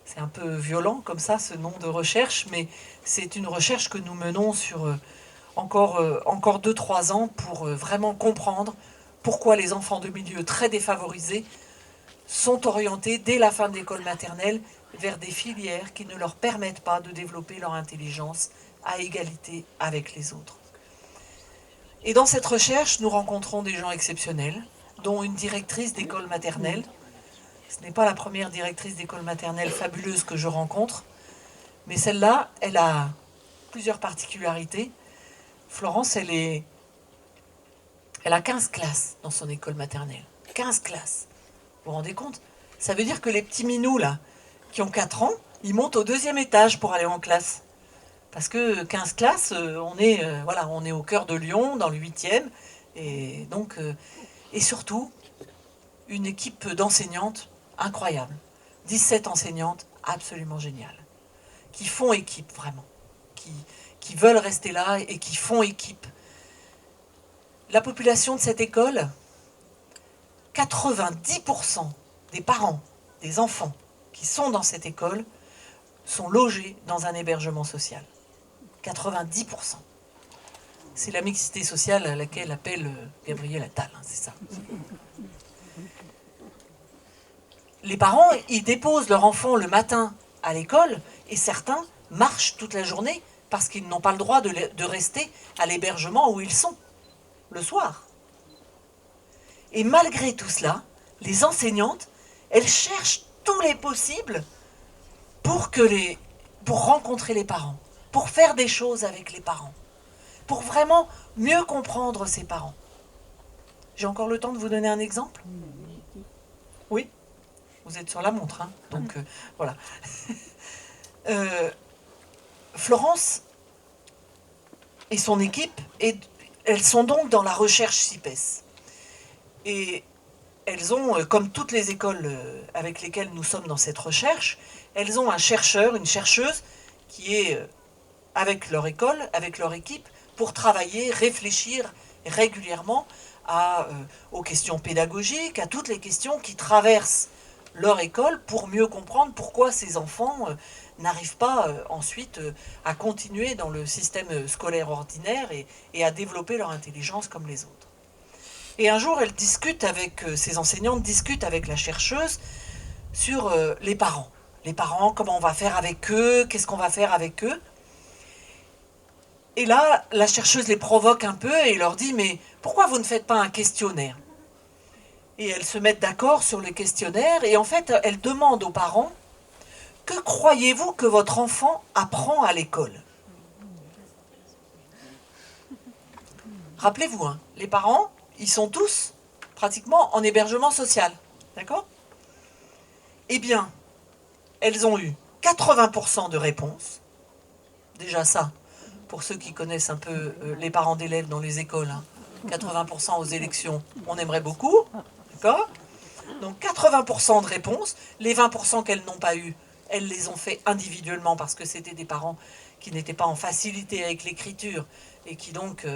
Speaker 2: C'est un peu violent comme ça, ce nom de recherche, mais c'est une recherche que nous menons sur encore 2-3 ans pour vraiment comprendre pourquoi les enfants de milieux très défavorisés sont orientés dès la fin de l'école maternelle vers des filières qui ne leur permettent pas de développer leur intelligence à égalité avec les autres. Et dans cette recherche, nous rencontrons des gens exceptionnels, dont une directrice d'école maternelle. Ce n'est pas la première directrice d'école maternelle fabuleuse que je rencontre, mais celle-là, elle a plusieurs particularités. Florence, elle a 15 classes dans son école maternelle. 15 classes. Vous vous rendez compte? Ça veut dire que les petits minous, là, qui ont 4 ans, ils montent au 2e étage pour aller en classe. Parce que 15 classes, on est au cœur de Lyon, dans le 8e. Et donc, et surtout, une équipe d'enseignantes incroyable. 17 enseignantes absolument géniales. Qui font équipe, vraiment. Qui veulent rester là et qui font équipe. La population de cette école, 90% des parents, des enfants qui sont dans cette école sont logés dans un hébergement social. 90%. C'est la mixité sociale à laquelle appelle Gabriel Attal, hein, c'est ça. Les parents, ils déposent leur enfant le matin à l'école et certains marchent toute la journée parce qu'ils n'ont pas le droit de rester à l'hébergement où ils sont, le soir. Et malgré tout cela, les enseignantes, elles cherchent tous les possibles pour rencontrer les parents, pour faire des choses avec les parents, pour vraiment mieux comprendre ces parents. J'ai encore le temps de vous donner un exemple? Oui? Vous êtes sur la montre, hein? Donc voilà. Florence et son équipe, elles sont donc dans la recherche CIPES. Et elles ont, comme toutes les écoles avec lesquelles nous sommes dans cette recherche, elles ont un chercheur, une chercheuse qui est avec leur école, avec leur équipe, pour travailler, réfléchir régulièrement aux questions pédagogiques, à toutes les questions qui traversent leur école pour mieux comprendre pourquoi ces enfants n'arrivent pas ensuite à continuer dans le système scolaire ordinaire et à développer leur intelligence comme les autres. Et un jour, ces enseignantes discutent avec la chercheuse sur les parents. Les parents, comment on va faire avec eux, qu'est-ce qu'on va faire avec eux. Et là, la chercheuse les provoque un peu et leur dit « Mais pourquoi vous ne faites pas un questionnaire ?» Et elles se mettent d'accord sur le questionnaire et en fait, elles demandent aux parents « Que croyez-vous que votre enfant apprend à l'école ?» Rappelez-vous, hein, les parents, ils sont tous pratiquement en hébergement social. D'accord? Eh bien, elles ont eu 80% de réponses. Déjà ça, pour ceux qui connaissent un peu les parents d'élèves dans les écoles, hein, 80% aux élections, on aimerait beaucoup. D'accord? Donc 80% de réponses. Les 20% qu'elles n'ont pas eu, elles les ont fait individuellement parce que c'était des parents qui n'étaient pas en facilité avec l'écriture et qui donc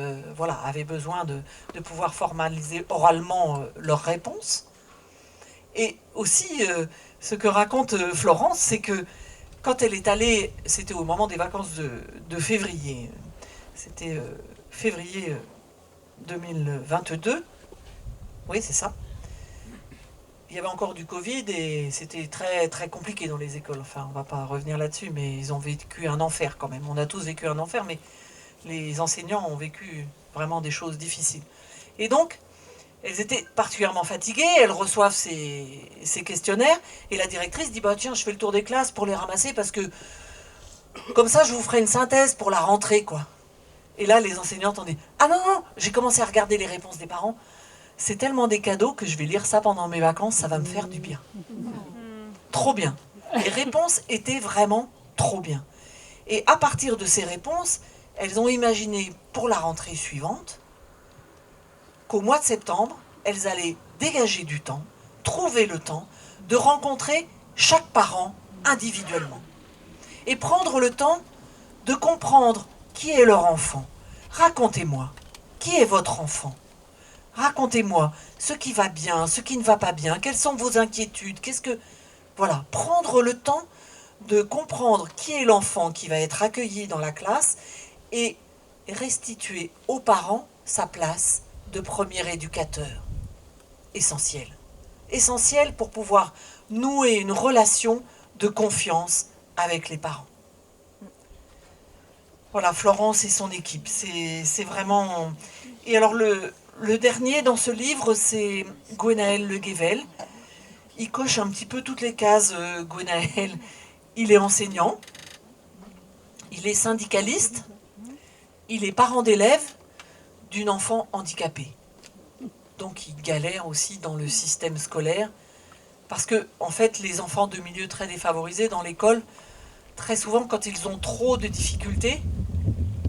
Speaker 2: avaient besoin de pouvoir formaliser oralement leurs réponses. Et aussi, ce que raconte Florence, c'est que quand elle est allée, c'était au moment des vacances de février, c'était février 2022, oui c'est ça, il y avait encore du Covid et c'était très, très compliqué dans les écoles. Enfin, on ne va pas revenir là-dessus, mais ils ont vécu un enfer quand même. On a tous vécu un enfer, mais les enseignants ont vécu vraiment des choses difficiles. Et donc, elles étaient particulièrement fatiguées, elles reçoivent ces questionnaires, et la directrice dit « Bah tiens, je fais le tour des classes pour les ramasser, parce que comme ça, je vous ferai une synthèse pour la rentrée, quoi. » Et là, les enseignantes ont dit « Ah non, non, j'ai commencé à regarder les réponses des parents. C'est tellement des cadeaux que je vais lire ça pendant mes vacances, ça va me faire du bien. » Trop bien. Les réponses étaient vraiment trop bien. Et à partir de ces réponses, elles ont imaginé pour la rentrée suivante qu'au mois de septembre, elles allaient dégager du temps, trouver le temps de rencontrer chaque parent individuellement. Et prendre le temps de comprendre qui est leur enfant. Racontez-moi, qui est votre enfant? Racontez-moi ce qui va bien, ce qui ne va pas bien, quelles sont vos inquiétudes, Voilà, prendre le temps de comprendre qui est l'enfant qui va être accueilli dans la classe et restituer aux parents sa place de premier éducateur. Essentiel. Essentiel pour pouvoir nouer une relation de confiance avec les parents. Voilà, Florence et son équipe, c'est vraiment... Et alors le dernier dans ce livre, c'est Gwenaël Le Guével. Il coche un petit peu toutes les cases, Gwenaël. Il est enseignant, il est syndicaliste, il est parent d'élève d'une enfant handicapée. Donc il galère aussi dans le système scolaire, parce que en fait les enfants de milieux très défavorisés dans l'école, très souvent quand ils ont trop de difficultés,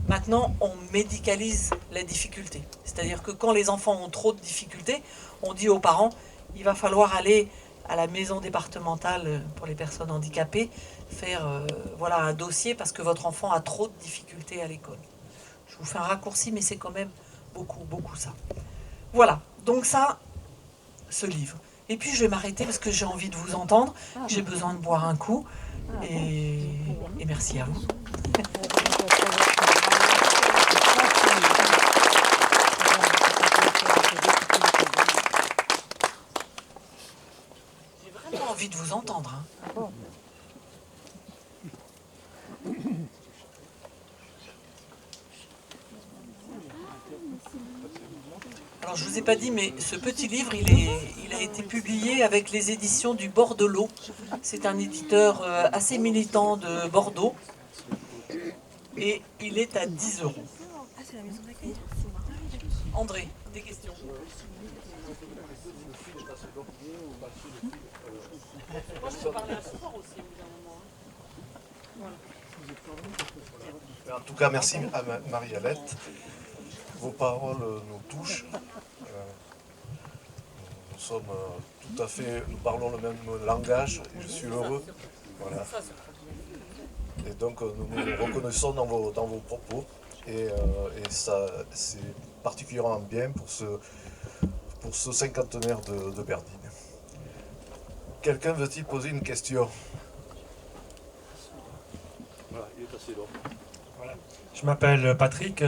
Speaker 2: maintenant on médicalise la difficulté. C'est-à-dire que quand les enfants ont trop de difficultés, on dit aux parents, il va falloir aller à la maison départementale pour les personnes handicapées, faire voilà, un dossier parce que votre enfant a trop de difficultés à l'école. Je vous fais un raccourci, mais c'est quand même beaucoup ça. Voilà, donc ça, ce livre. Et puis je vais m'arrêter parce que j'ai envie de vous entendre, j'ai besoin de boire un coup, et merci à vous. J'ai vraiment envie de vous entendre. Hein. Alors je ne vous ai pas dit, mais ce petit livre, il a été publié avec les éditions du Bordelot. C'est un éditeur assez militant de Bordeaux. Et il est à 10 €. André, des questions? Moi, je peux parler un sport aussi, au bout d'un moment. Voilà.
Speaker 3: En tout cas, merci à Marie-Alette. Vos paroles nous touchent. Nous sommes tout à fait, nous parlons le même langage et je suis heureux. Voilà. Et donc nous nous reconnaissons dans vos propos et ça c'est particulièrement bien pour ce cinquantenaire de Berdine. Quelqu'un veut-il poser une question?
Speaker 4: Voilà, il est assez long.
Speaker 5: Voilà. Je m'appelle Patrick,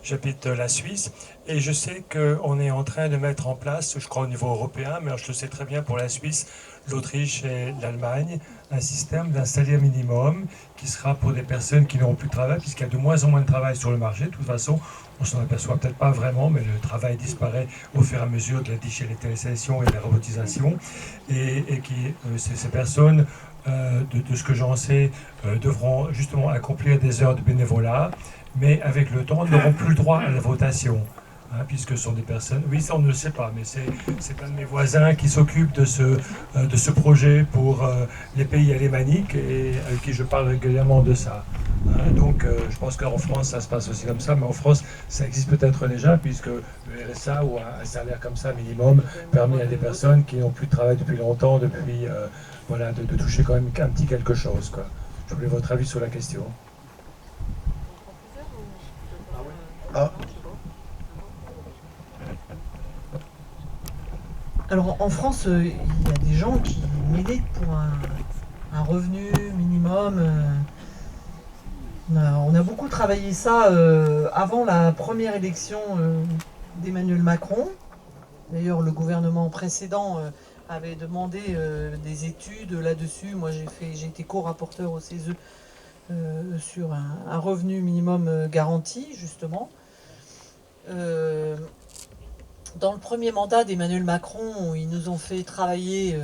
Speaker 5: j'habite la Suisse et je sais qu'on est en train de mettre en place, je crois au niveau européen, mais je le sais très bien pour la Suisse, l'Autriche et l'Allemagne, un système d'un salaire minimum qui sera pour des personnes qui n'auront plus de travail, puisqu'il y a de moins en moins de travail sur le marché. De toute façon, on s'en aperçoit peut-être pas vraiment, mais le travail disparaît au fur et à mesure de la digitalisation et de la robotisation. Et ces personnes, de ce que j'en sais, devront justement accomplir des heures de bénévolat, mais avec le temps, n'auront plus le droit à la votation. Hein, puisque ce sont des personnes... Oui, ça on ne le sait pas, mais c'est un de mes voisins qui s'occupe de ce projet pour les pays alémaniques et avec qui je parle régulièrement de ça. Hein, donc je pense qu'en France ça se passe aussi comme ça, mais en France ça existe peut-être déjà, puisque le RSA ou un salaire comme ça minimum permet à des personnes qui n'ont plus de travail depuis longtemps, voilà, de toucher quand même un petit quelque chose, quoi. Je voulais votre avis sur la question.
Speaker 3: Ah.
Speaker 1: Alors en France, il y a des gens qui militent pour un revenu minimum. On a beaucoup travaillé ça avant la première élection d'Emmanuel Macron. D'ailleurs, le gouvernement précédent avait demandé des études là-dessus. Moi, j'ai été co-rapporteur au CESE sur un revenu minimum garanti, justement. Dans le premier mandat d'Emmanuel Macron, ils nous ont fait travailler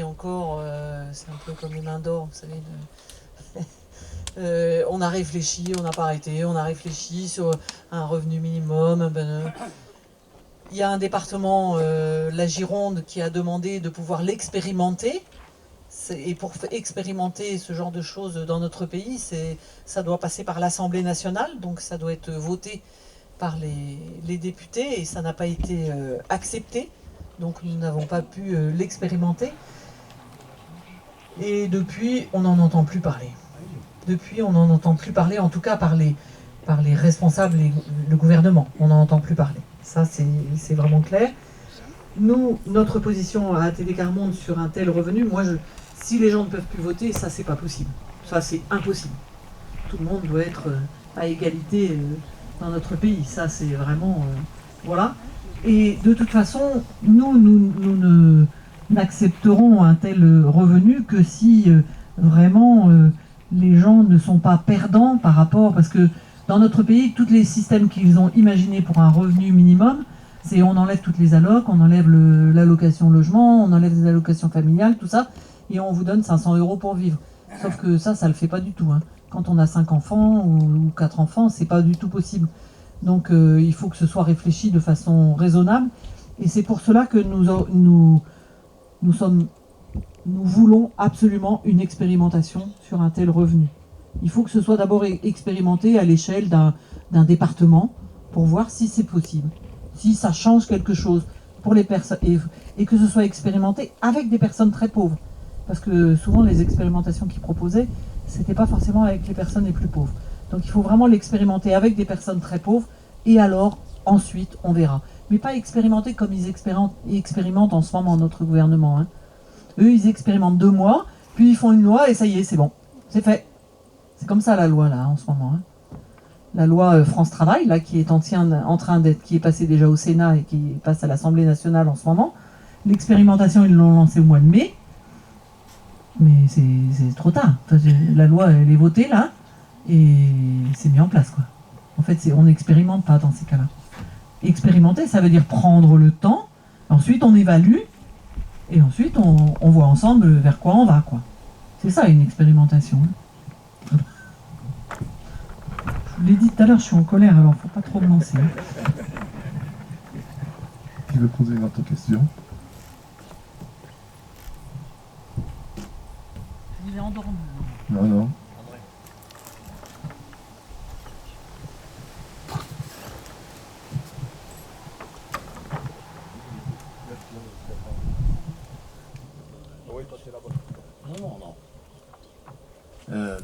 Speaker 1: encore. C'est un peu comme les mains d'or, vous savez. On a réfléchi, on n'a pas arrêté, on a réfléchi sur un revenu minimum. Il y a un département, la Gironde, qui a demandé de pouvoir l'expérimenter. Et pour expérimenter ce genre de choses dans notre pays, ça doit passer par l'Assemblée nationale, donc ça doit être voté par les députés, et ça n'a pas été accepté, donc nous n'avons pas pu l'expérimenter. Et depuis, on n'en entend plus parler. Depuis, on n'en entend plus parler, en tout cas par les responsables, le gouvernement. On n'en entend plus parler. Ça, c'est vraiment clair. Nous, notre position à ATD Quart Monde sur un tel revenu, si les gens ne peuvent plus voter, ça, c'est pas possible. Ça, c'est impossible. Tout le monde doit être à égalité dans notre pays. Ça, c'est vraiment... voilà. Et de toute façon, nous n'accepterons un tel revenu que si vraiment les gens ne sont pas perdants par rapport... Parce que dans notre pays, tous les systèmes qu'ils ont imaginés pour un revenu minimum, c'est on enlève toutes les allocs, on enlève l'allocation logement, on enlève les allocations familiales, tout ça, et on vous donne 500 € pour vivre. Sauf que ça le fait pas du tout. Hein. Quand on a 5 enfants ou 4 enfants, c'est pas du tout possible. Donc il faut que ce soit réfléchi de façon raisonnable. Et c'est pour cela que nous voulons absolument une expérimentation sur un tel revenu. Il faut que ce soit d'abord expérimenté à l'échelle d'un département pour voir si c'est possible, si ça change quelque chose pour les personnes, et que ce soit expérimenté avec des personnes très pauvres. Parce que souvent les expérimentations qu'ils proposaient, c'était pas forcément avec les personnes les plus pauvres. Donc il faut vraiment l'expérimenter avec des personnes très pauvres, et alors ensuite on verra. Mais pas expérimenter comme ils expérimentent en ce moment notre gouvernement. Hein. Eux ils expérimentent 2 mois, puis ils font une loi et ça y est, c'est bon, c'est fait. C'est comme ça la loi là en ce moment. Hein. La loi France Travail là qui est qui est passée déjà au Sénat et qui passe à l'Assemblée nationale en ce moment. L'expérimentation ils l'ont lancée au mois de mai, mais c'est trop tard. Enfin, la loi elle est votée là et c'est mis en place quoi. En fait on n'expérimente pas dans ces cas-là. Expérimenter ça veut dire prendre le temps, ensuite on évalue et ensuite on voit ensemble vers quoi on va quoi. C'est ça une expérimentation. Hein. Je l'ai dit tout à l'heure, je suis en colère, alors faut pas trop me lancer.
Speaker 6: Qui veut poser une autre question?
Speaker 1: Je vous ai endormi.
Speaker 6: Non, non.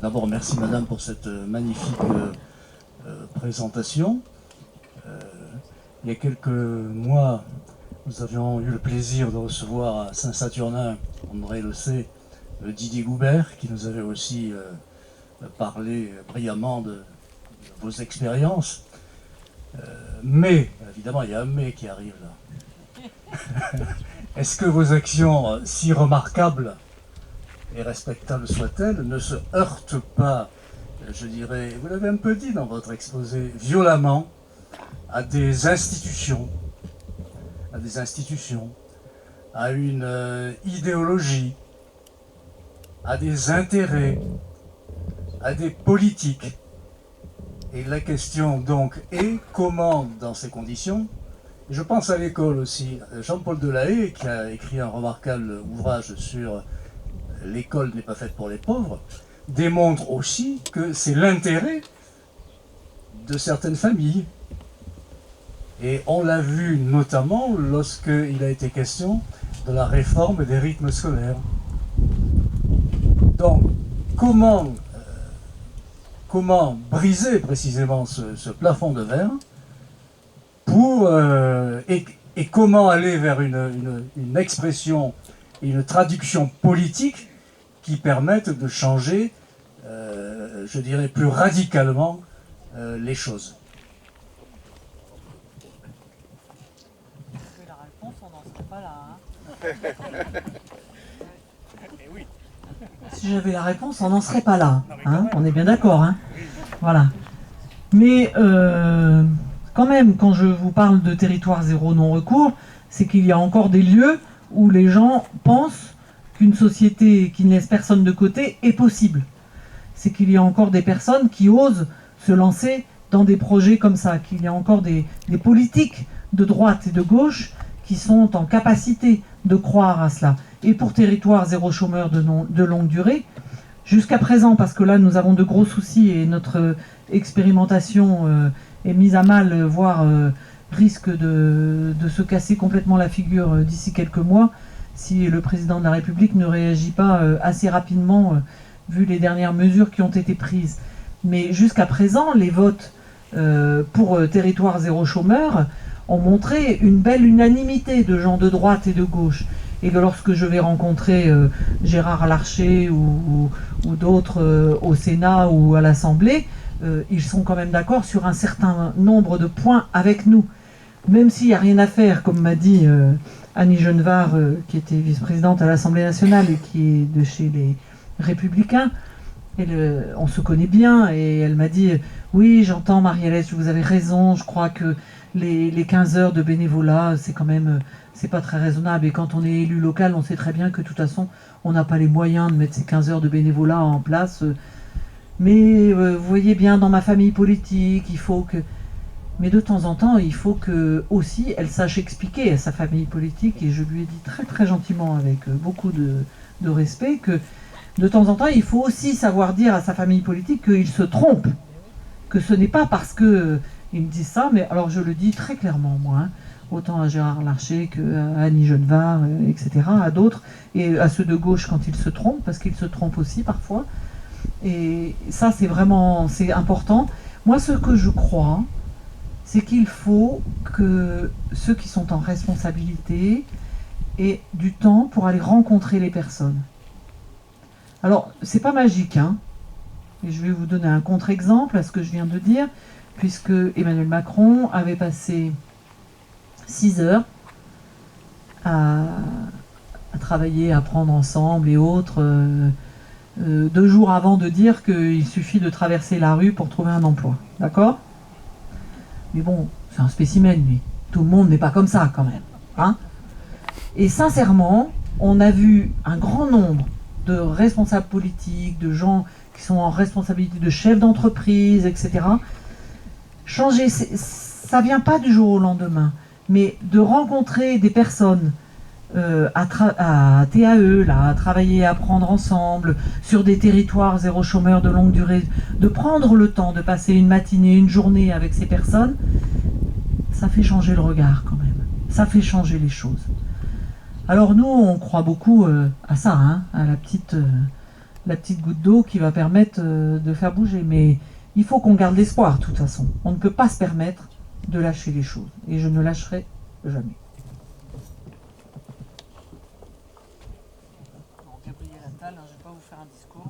Speaker 7: D'abord, merci Madame pour cette magnifique présentation. Il y a quelques mois, nous avions eu le plaisir de recevoir à Saint-Saturnin, André le sait, Didier Goubert, qui nous avait aussi parlé brillamment de vos expériences. Mais, évidemment, il y a un mais qui arrive là. Est-ce que vos actions, si remarquables et respectables soient-elles, ne se heurtent pas, je dirais, vous l'avez un peu dit dans votre exposé, violemment à des institutions, à une idéologie, à des intérêts, à des politiques. Et la question donc est comment, dans ces conditions, je pense à l'école aussi, Jean-Paul Delahaye, qui a écrit un remarquable ouvrage sur l'école n'est pas faite pour les pauvres, démontre aussi que c'est l'intérêt de certaines familles. Et on l'a vu notamment lorsqu'il a été question de la réforme des rythmes scolaires. Donc, comment briser précisément ce plafond de verre pour, et comment aller vers une expression et une traduction politique qui permettent de changer, je dirais, plus radicalement les choses.
Speaker 1: La réponse, on n'en serait pas là. Hein. Si j'avais la réponse, on n'en serait pas là. Hein. On est bien d'accord. Hein. Voilà. Mais quand même, quand je vous parle de territoire zéro non-recours, c'est qu'il y a encore des lieux où les gens pensent qu'une société qui ne laisse personne de côté est possible. C'est qu'il y a encore des personnes qui osent se lancer dans des projets comme ça, qu'il y a encore des politiques de droite et de gauche qui sont en capacité de croire à cela. Et pour territoire zéro chômeur de longue durée, jusqu'à présent, parce que là nous avons de gros soucis et notre expérimentation est mise à mal, voire risque de se casser complètement la figure d'ici quelques mois, si le président de la République ne réagit pas assez rapidement vu les dernières mesures qui ont été prises. Mais jusqu'à présent, les votes pour territoire zéro chômeur ont montré une belle unanimité de gens de droite et de gauche. Et que lorsque je vais rencontrer Gérard Larcher ou d'autres au Sénat ou à l'Assemblée, ils sont quand même d'accord sur un certain nombre de points avec nous. Même s'il n'y a rien à faire, comme m'a dit Annie Genevard, qui était vice-présidente à l'Assemblée nationale et qui est de chez les Républicains, on se connaît bien, et elle m'a dit « Oui, j'entends Marie-Hélène, vous avez raison, je crois que les 15 heures de bénévolat, c'est quand même... c'est pas très raisonnable, et quand on est élu local, on sait très bien que de toute façon, on n'a pas les moyens de mettre ces 15 heures de bénévolat en place. Mais vous voyez bien, dans ma famille politique, il faut que... Mais de temps en temps, il faut que aussi elle sache expliquer à sa famille politique, et je lui ai dit très très gentiment, avec beaucoup de respect, que de temps en temps, il faut aussi savoir dire à sa famille politique qu'il se trompe, que ce n'est pas parce que ils me disent ça, mais alors je le dis très clairement, moi, hein, autant à Gérard Larcher qu'à Annie Genevard, etc., à d'autres, et à ceux de gauche quand ils se trompent, parce qu'ils se trompent aussi parfois. Et ça, c'est vraiment, c'est important. Moi, ce que je crois, c'est qu'il faut que ceux qui sont en responsabilité aient du temps pour aller rencontrer les personnes. Alors, c'est pas magique, hein, et je vais vous donner un contre-exemple à ce que je viens de dire, puisque Emmanuel Macron avait passé 6 heures à travailler, à prendre ensemble et autres, 2 jours avant de dire qu'il suffit de traverser la rue pour trouver un emploi. D'accord ? Mais bon, c'est un spécimen, lui. Tout le monde n'est pas comme ça, quand même. Hein ? Et sincèrement, on a vu un grand nombre de responsables politiques, de gens qui sont en responsabilité, de chefs d'entreprise, etc., changer. Ça vient pas du jour au lendemain, mais de rencontrer des personnes à TAE, là, à travailler, à apprendre ensemble, sur des territoires zéro chômeur de longue durée, de prendre le temps de passer une matinée, une journée avec ces personnes, ça fait changer le regard quand même. Ça fait changer les choses. Alors nous, on croit beaucoup à ça, hein, à la petite goutte d'eau qui va permettre de faire bouger. Mais il faut qu'on garde l'espoir, de toute façon. On ne peut pas se permettre de lâcher les choses. Et je ne lâcherai jamais. Gabriel Attal, je ne vais pas vous faire un discours.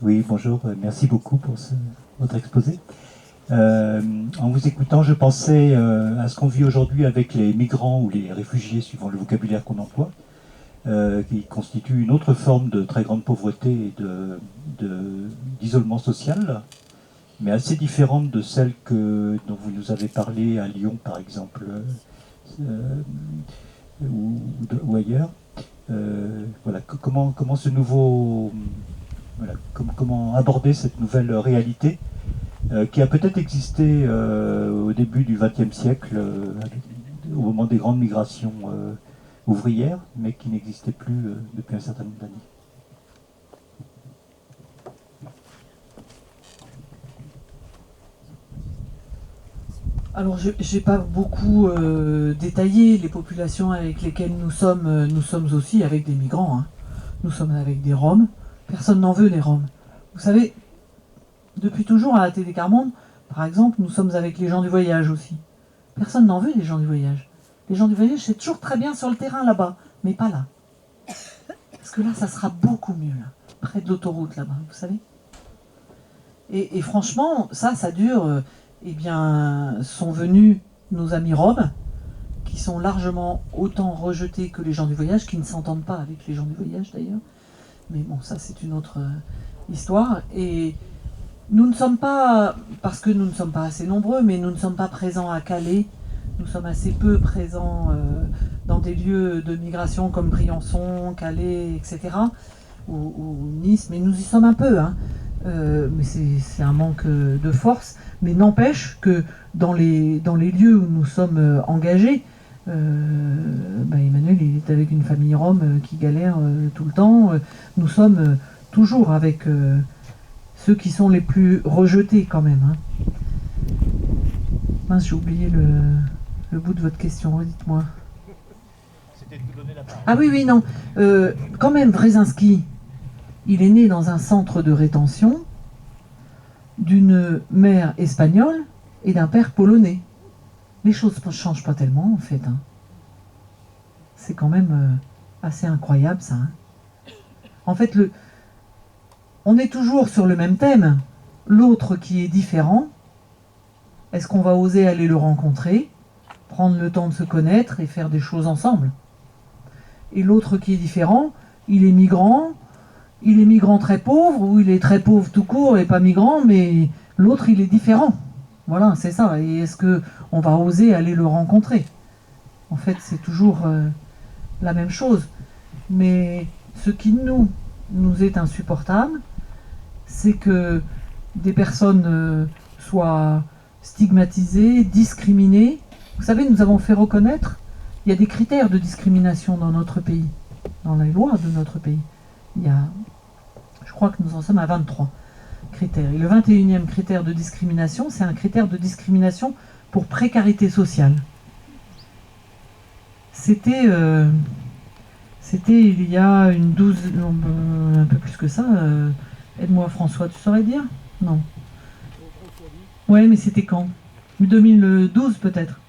Speaker 8: Oui, bonjour, merci beaucoup pour votre exposé. En vous écoutant, je pensais à ce qu'on vit aujourd'hui avec les migrants ou les réfugiés, suivant le vocabulaire qu'on emploie, qui constituent une autre forme de très grande pauvreté et d'isolement social, mais assez différente de celle dont vous nous avez parlé à Lyon, par exemple, ou ailleurs. Voilà, comment ce nouveau... Voilà, comment aborder cette nouvelle réalité qui a peut-être existé au début du XXe siècle, au moment des grandes migrations ouvrières, mais qui n'existait plus depuis un certain nombre d'années.
Speaker 1: Alors, je n'ai pas beaucoup détaillé les populations avec lesquelles nous sommes aussi avec des migrants. Hein. Nous sommes avec des Roms. Personne n'en veut des Roms. Vous savez, depuis toujours à ATD Quart Monde, par exemple, nous sommes avec les gens du voyage aussi. Personne n'en veut des gens du voyage. Les gens du voyage, c'est toujours très bien sur le terrain là-bas, mais pas là. Parce que là, ça sera beaucoup mieux, là, près de l'autoroute là-bas, vous savez. Et franchement, ça dure. Eh bien, sont venus nos amis Roms, qui sont largement autant rejetés que les gens du voyage, qui ne s'entendent pas avec les gens du voyage d'ailleurs. Mais bon, ça c'est une autre histoire. Et nous ne sommes pas, parce que nous ne sommes pas assez nombreux, mais nous ne sommes pas présents à Calais. Nous sommes assez peu présents dans des lieux de migration comme Briançon, Calais, etc. Ou Nice, mais nous y sommes un peu. Hein. Mais c'est un manque de force. Mais n'empêche que dans les lieux où nous sommes engagés, Emmanuel il est avec une famille Rome qui galère tout le temps. Nous sommes toujours avec ceux qui sont les plus rejetés quand même. Hein. Mince, j'ai oublié le bout de votre question, redites-moi.
Speaker 8: C'était de vous donner la parole.
Speaker 1: Ah oui, oui, non. Quand même, Brzezinski, il est né dans un centre de rétention d'une mère espagnole et d'un père polonais. Les choses ne changent pas tellement, en fait. Hein. C'est quand même assez incroyable, ça. Hein. En fait, on est toujours sur le même thème. L'autre qui est différent, est-ce qu'on va oser aller le rencontrer, prendre le temps de se connaître et faire des choses ensemble? Et l'autre qui est différent, il est migrant très pauvre, ou il est très pauvre tout court et pas migrant, mais l'autre il est différent. Voilà, c'est ça. Et est-ce qu'on va oser aller le rencontrer? En fait, c'est toujours la même chose. Mais ce qui nous est insupportable, c'est que des personnes soient stigmatisées, discriminées. Vous savez, nous avons fait reconnaître, il y a des critères de discrimination dans notre pays, dans les lois de notre pays. Il y a, je crois que nous en sommes à 23 critères. Et le 21e critère de discrimination, c'est un critère de discrimination pour précarité sociale. C'était il y a une un peu plus que ça. Aide-moi François, tu saurais dire? Non. Ouais, mais c'était quand? 2012 peut-être.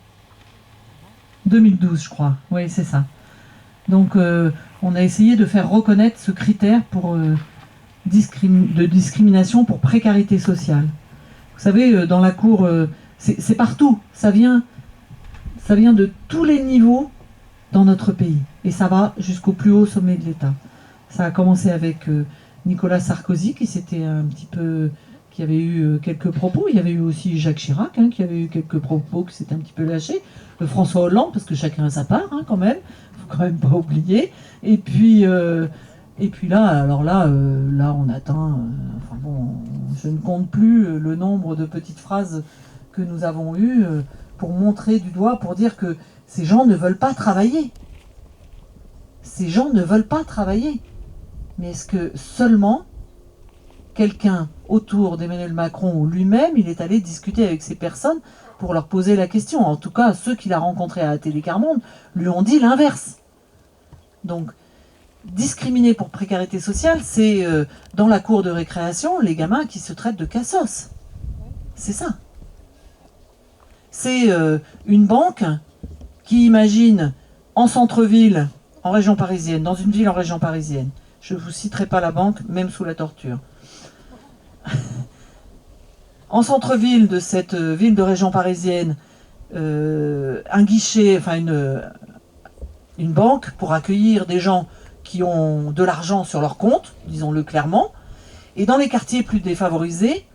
Speaker 1: 2012, je crois. Oui, c'est ça. Donc, on a essayé de faire reconnaître ce critère pour, de discrimination pour précarité sociale. Vous savez, dans la Cour, c'est partout. Ça vient de tous les niveaux dans notre pays. Et ça va jusqu'au plus haut sommet de l'État. Ça a commencé avec Nicolas Sarkozy, qui avait eu quelques propos. Il y avait eu aussi Jacques Chirac, hein, qui avait eu quelques propos qui s'étaient un petit peu lâchés. François Hollande, parce que chacun a sa part, hein, quand même. Faut quand même pas oublier. Et puis là, alors là, on atteint. Enfin bon, je ne compte plus le nombre de petites phrases que nous avons eues pour montrer du doigt, pour dire que ces gens ne veulent pas travailler. Ces gens ne veulent pas travailler. Mais est-ce que seulement quelqu'un autour d'Emmanuel Macron ou lui-même, il est allé discuter avec ces personnes pour leur poser la question? En tout cas, ceux qu'il a rencontrés à la télé Carmonde lui ont dit l'inverse. Donc, discriminer pour précarité sociale, c'est dans la cour de récréation, les gamins qui se traitent de cassos. C'est ça. C'est une banque qui imagine en centre-ville, en région parisienne, dans une ville en région parisienne. Je ne vous citerai pas la banque, même sous la torture. En centre-ville de cette ville de région parisienne, un guichet, enfin une banque pour accueillir des gens qui ont de l'argent sur leur compte, disons-le clairement, et dans les quartiers plus défavorisés,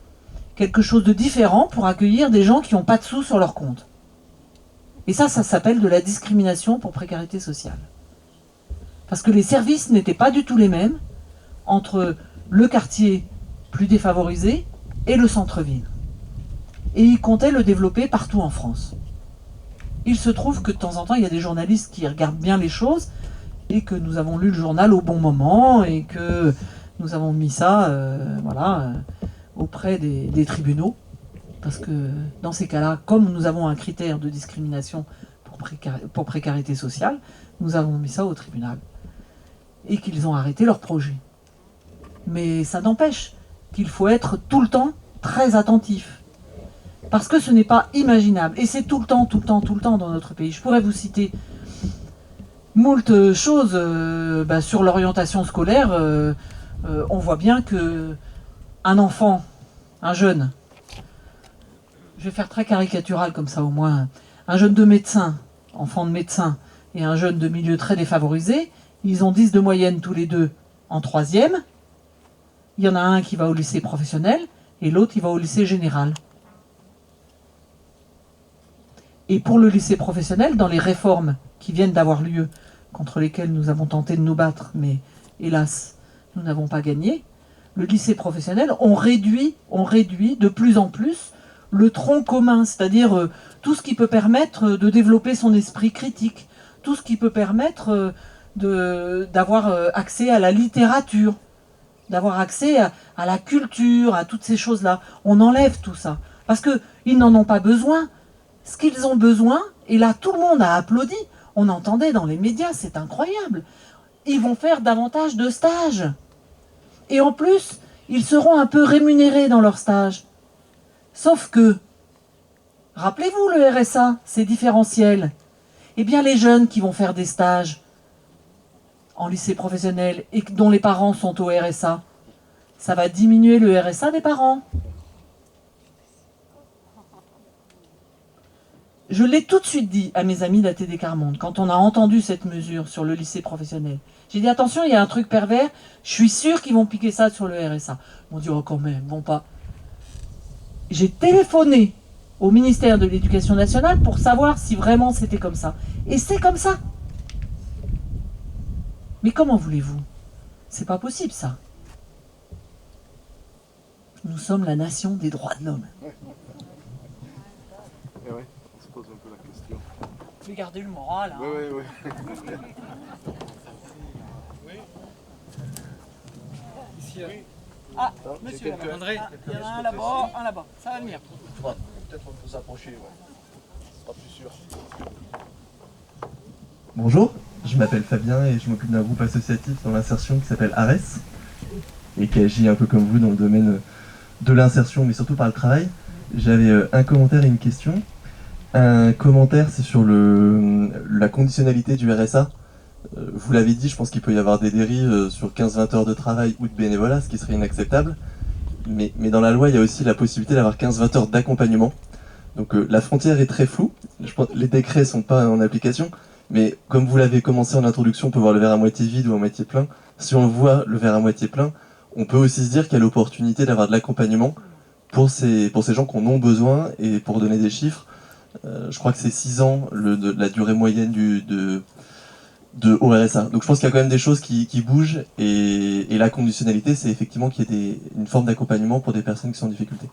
Speaker 1: quelque chose de différent pour accueillir des gens qui n'ont pas de sous sur leur compte. Et ça s'appelle de la discrimination pour précarité sociale. Parce que les services n'étaient pas du tout les mêmes entre le quartier plus défavorisé et le centre-ville. Et ils comptaient le développer partout en France. Il se trouve que de temps en temps, il y a des journalistes qui regardent bien les choses et que nous avons lu le journal au bon moment et que nous avons mis ça auprès des tribunaux. Parce que dans ces cas-là, comme nous avons un critère de discrimination pour précarité sociale, nous avons mis ça au tribunal. Et qu'ils ont arrêté leur projet. Mais ça n'empêche qu'il faut être tout le temps très attentif. Parce que ce n'est pas imaginable. Et c'est tout le temps dans notre pays. Je pourrais vous citer moult choses sur l'orientation scolaire. On voit bien que un enfant, un jeune, je vais faire très caricatural comme ça au moins, un jeune de médecin, enfant de médecin, et un jeune de milieu très défavorisé, ils ont 10 de moyenne tous les deux en 3e. Il y en a un qui va au lycée professionnel et l'autre il va au lycée général. Et pour le lycée professionnel, dans les réformes qui viennent d'avoir lieu, contre lesquelles nous avons tenté de nous battre, mais hélas, nous n'avons pas gagné, le lycée professionnel, on réduit de plus en plus le tronc commun, c'est-à-dire tout ce qui peut permettre de développer son esprit critique, tout ce qui peut permettre d'avoir accès à la littérature, d'avoir accès à la culture, à toutes ces choses-là. On enlève tout ça, parce qu'ils n'en ont pas besoin.
Speaker 2: ce qu'ils ont besoin, et là tout le monde a applaudi, on entendait dans les médias, c'est incroyable, ils vont faire davantage de stages. Et en plus, ils seront un peu rémunérés dans leur stage. Sauf que, rappelez-vous le RSA, c'est différentiel. Eh bien les jeunes qui vont faire des stages en lycée professionnel et dont les parents sont au RSA, ça va diminuer le RSA des parents. Je l'ai tout de suite dit à mes amis d'ATD Carmonde, quand on a entendu cette mesure sur le lycée professionnel. J'ai dit, attention, il y a un truc pervers, je suis sûr qu'ils vont piquer ça sur le RSA. Ils m'ont dit, oh quand même, bon pas. J'ai téléphoné au ministère de l'Éducation nationale pour savoir si vraiment c'était comme ça. Et c'est comme ça. Mais comment voulez-vous? C'est pas possible ça. Nous sommes la nation des droits de l'homme.
Speaker 4: Et ouais, on se pose un peu la question.
Speaker 2: Mais gardez le moral. Hein.
Speaker 4: Oui.
Speaker 1: Ici,
Speaker 2: Ah, monsieur,
Speaker 1: André,
Speaker 2: il y en a un là-bas, ça va venir.
Speaker 3: Peut-être on peut s'approcher, ouais. Ce sera plus sûr.
Speaker 9: Bonjour, je m'appelle Fabien et je m'occupe d'un groupe associatif dans l'insertion qui s'appelle ARES et qui agit un peu comme vous dans le domaine de l'insertion mais surtout par le travail. J'avais un commentaire et une question. Un commentaire, c'est sur la conditionnalité du RSA. Vous l'avez dit, je pense qu'il peut y avoir des dérives sur 15-20 heures de travail ou de bénévolat, ce qui serait inacceptable. Mais dans la loi, il y a aussi la possibilité d'avoir 15-20 heures d'accompagnement. Donc la frontière est très floue. Je pense que les décrets ne sont pas en application. Mais comme vous l'avez commencé en introduction, on peut voir le verre à moitié vide ou à moitié plein. Si on voit le verre à moitié plein, on peut aussi se dire qu'il y a l'opportunité d'avoir de l'accompagnement pour ces gens qui en ont besoin. Et pour donner des chiffres, je crois que c'est 6 ans la durée moyenne au RSA. Donc je pense qu'il y a quand même des choses qui bougent et la conditionnalité, c'est effectivement qu'il y ait une forme d'accompagnement pour des personnes qui sont en difficulté.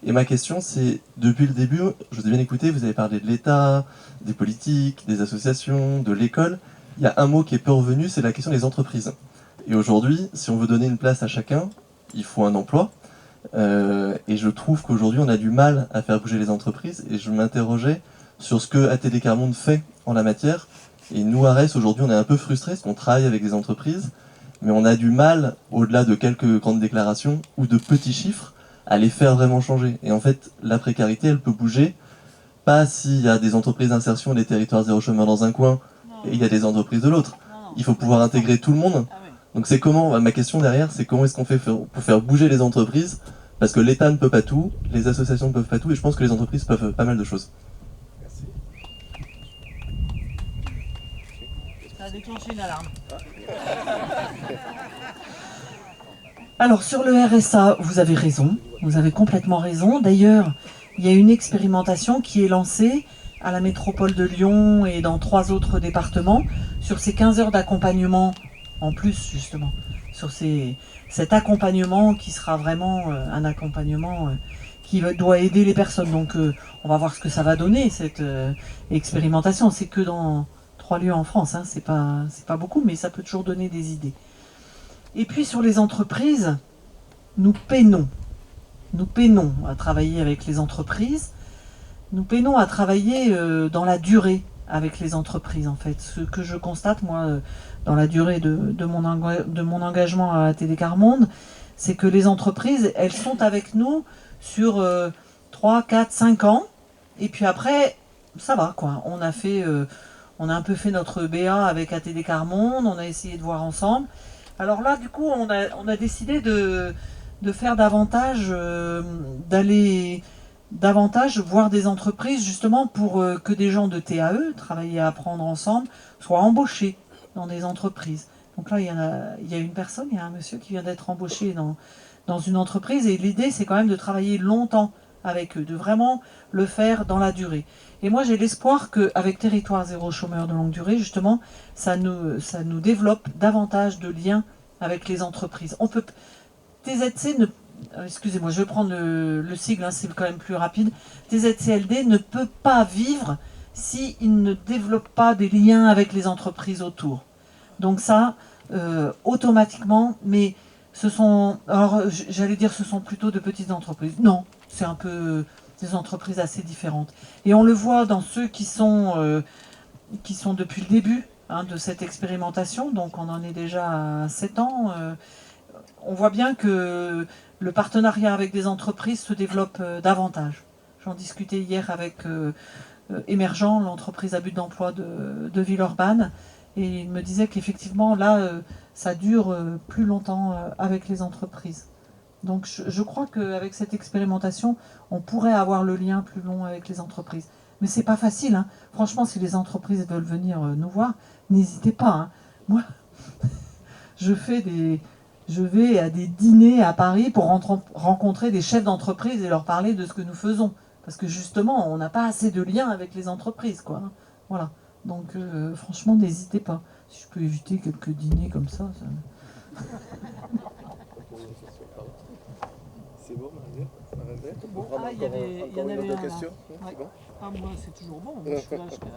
Speaker 9: Et ma question, c'est, depuis le début, je vous ai bien écouté, vous avez parlé de l'État, des politiques, des associations, de l'école. Il y a un mot qui est peu revenu, c'est la question des entreprises. Et aujourd'hui, si on veut donner une place à chacun, il faut un emploi. Et je trouve qu'aujourd'hui, on a du mal à faire bouger les entreprises. Et je m'interrogeais sur ce que ATD Carmonde fait en la matière. Et nous, ARES, aujourd'hui, on est un peu frustrés parce qu'on travaille avec des entreprises, mais on a du mal, au-delà de quelques grandes déclarations ou de petits chiffres, à les faire vraiment changer. Et en fait, la précarité, elle peut bouger, pas s'il y a des entreprises d'insertion et des territoires zéro chômeur dans un coin, et il y a des entreprises de l'autre. Il faut pouvoir intégrer tout le monde. Donc c'est comment, ma question derrière, c'est comment est-ce qu'on fait pour faire bouger les entreprises, parce que l'État ne peut pas tout, les associations ne peuvent pas tout, et je pense que les entreprises peuvent pas mal de choses.
Speaker 2: Ça a déclenché une alarme. Alors sur le RSA, vous avez raison, vous avez complètement raison. D'ailleurs, il y a une expérimentation qui est lancée à la métropole de Lyon et dans 3 autres départements sur ces 15 heures d'accompagnement en plus justement, sur cet accompagnement qui sera vraiment un accompagnement qui doit aider les personnes. Donc on va voir ce que ça va donner cette expérimentation. C'est que dans 3 lieux en France, hein. C'est pas beaucoup, mais ça peut toujours donner des idées. Et puis sur les entreprises, nous peinons à travailler avec les entreprises, nous peinons à travailler dans la durée avec les entreprises en fait. Ce que je constate moi dans la durée de mon engagement à ATD Carmonde, c'est que les entreprises, elles sont avec nous sur 3, 4, 5 ans, et puis après, ça va quoi. On a un peu fait notre BA avec ATD Carmonde, on a essayé de voir ensemble. Alors là, du coup, on a décidé de faire davantage, d'aller davantage voir des entreprises, justement pour que des gens de TAE, travailler à apprendre ensemble, soient embauchés dans des entreprises. Donc là, il y a une personne, il y a un monsieur qui vient d'être embauché dans une entreprise, et l'idée, c'est quand même de travailler longtemps avec eux, de vraiment le faire dans la durée. Et moi, j'ai l'espoir qu'avec Territoire Zéro Chômeur de Longue Durée, justement, ça nous développe davantage de liens avec les entreprises. TZC excusez-moi, je vais prendre le sigle, hein, c'est quand même plus rapide. TZCLD ne peut pas vivre s'il ne développe pas des liens avec les entreprises autour. Donc ça, automatiquement, mais j'allais dire ce sont plutôt de petites entreprises. Non, c'est un peu des entreprises assez différentes. Et on le voit dans ceux qui sont depuis le début de cette expérimentation, donc on en est déjà à 7 ans. On voit bien que le partenariat avec des entreprises se développe davantage. J'en discutais hier avec Émergent, l'entreprise à but d'emploi de Villeurbanne, et il me disait qu'effectivement là, ça dure plus longtemps avec les entreprises. Donc je crois qu'avec cette expérimentation, on pourrait avoir le lien plus long avec les entreprises. Mais c'est pas facile, hein. Franchement, si les entreprises veulent venir nous voir, n'hésitez pas, hein. Moi, je vais à des dîners à Paris pour rencontrer des chefs d'entreprise et leur parler de ce que nous faisons. Parce que justement, on n'a pas assez de liens avec les entreprises, quoi. Voilà. Donc franchement, n'hésitez pas. Si je peux éviter quelques dîners comme ça.
Speaker 3: C'est bon, Marie?
Speaker 2: Bon, il y en avait
Speaker 3: une question.
Speaker 2: Ouais. Ah, moi, c'est toujours bon. Moi, je suis là jusqu'à...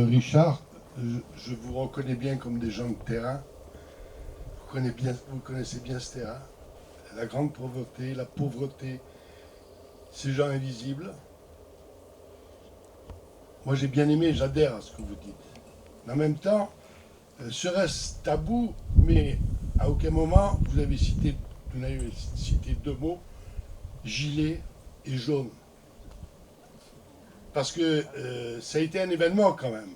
Speaker 10: Richard, je vous reconnais bien comme des gens de terrain. Vous connaissez bien ce terrain. La grande pauvreté, la pauvreté, ces gens invisibles. Moi j'ai bien aimé, j'adhère à ce que vous dites. Mais en même temps, serait-ce tabou, mais à aucun moment vous n'avez cité 2 mots, gilet et jaune. Parce que ça a été un événement quand même.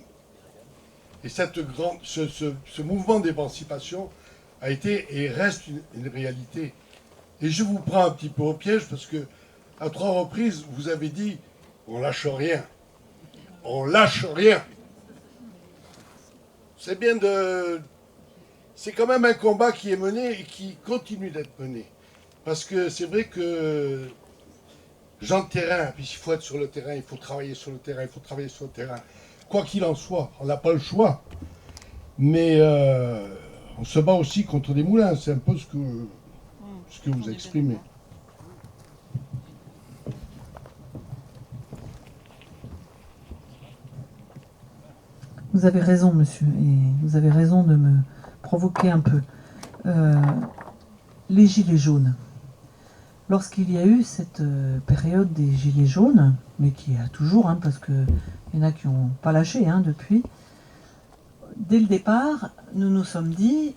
Speaker 10: Et ce mouvement d'émancipation a été et reste une réalité. Et je vous prends un petit peu au piège parce que à 3 reprises, vous avez dit on lâche rien. On lâche rien. C'est bien de... C'est quand même un combat qui est mené et qui continue d'être mené. Parce que c'est vrai que gens de terrain, puis il faut être sur le terrain, il faut travailler sur le terrain, il faut travailler sur le terrain. Quoi qu'il en soit, on n'a pas le choix. Mais on se bat aussi contre des moulins, c'est un peu ce que vous exprimez.
Speaker 2: Vous avez raison, monsieur, et vous avez raison de me provoquer un peu. Les gilets jaunes. Lorsqu'il y a eu cette période des gilets jaunes, mais qui a toujours, parce qu'il y en a qui n'ont pas lâché depuis, dès le départ, nous nous sommes dit,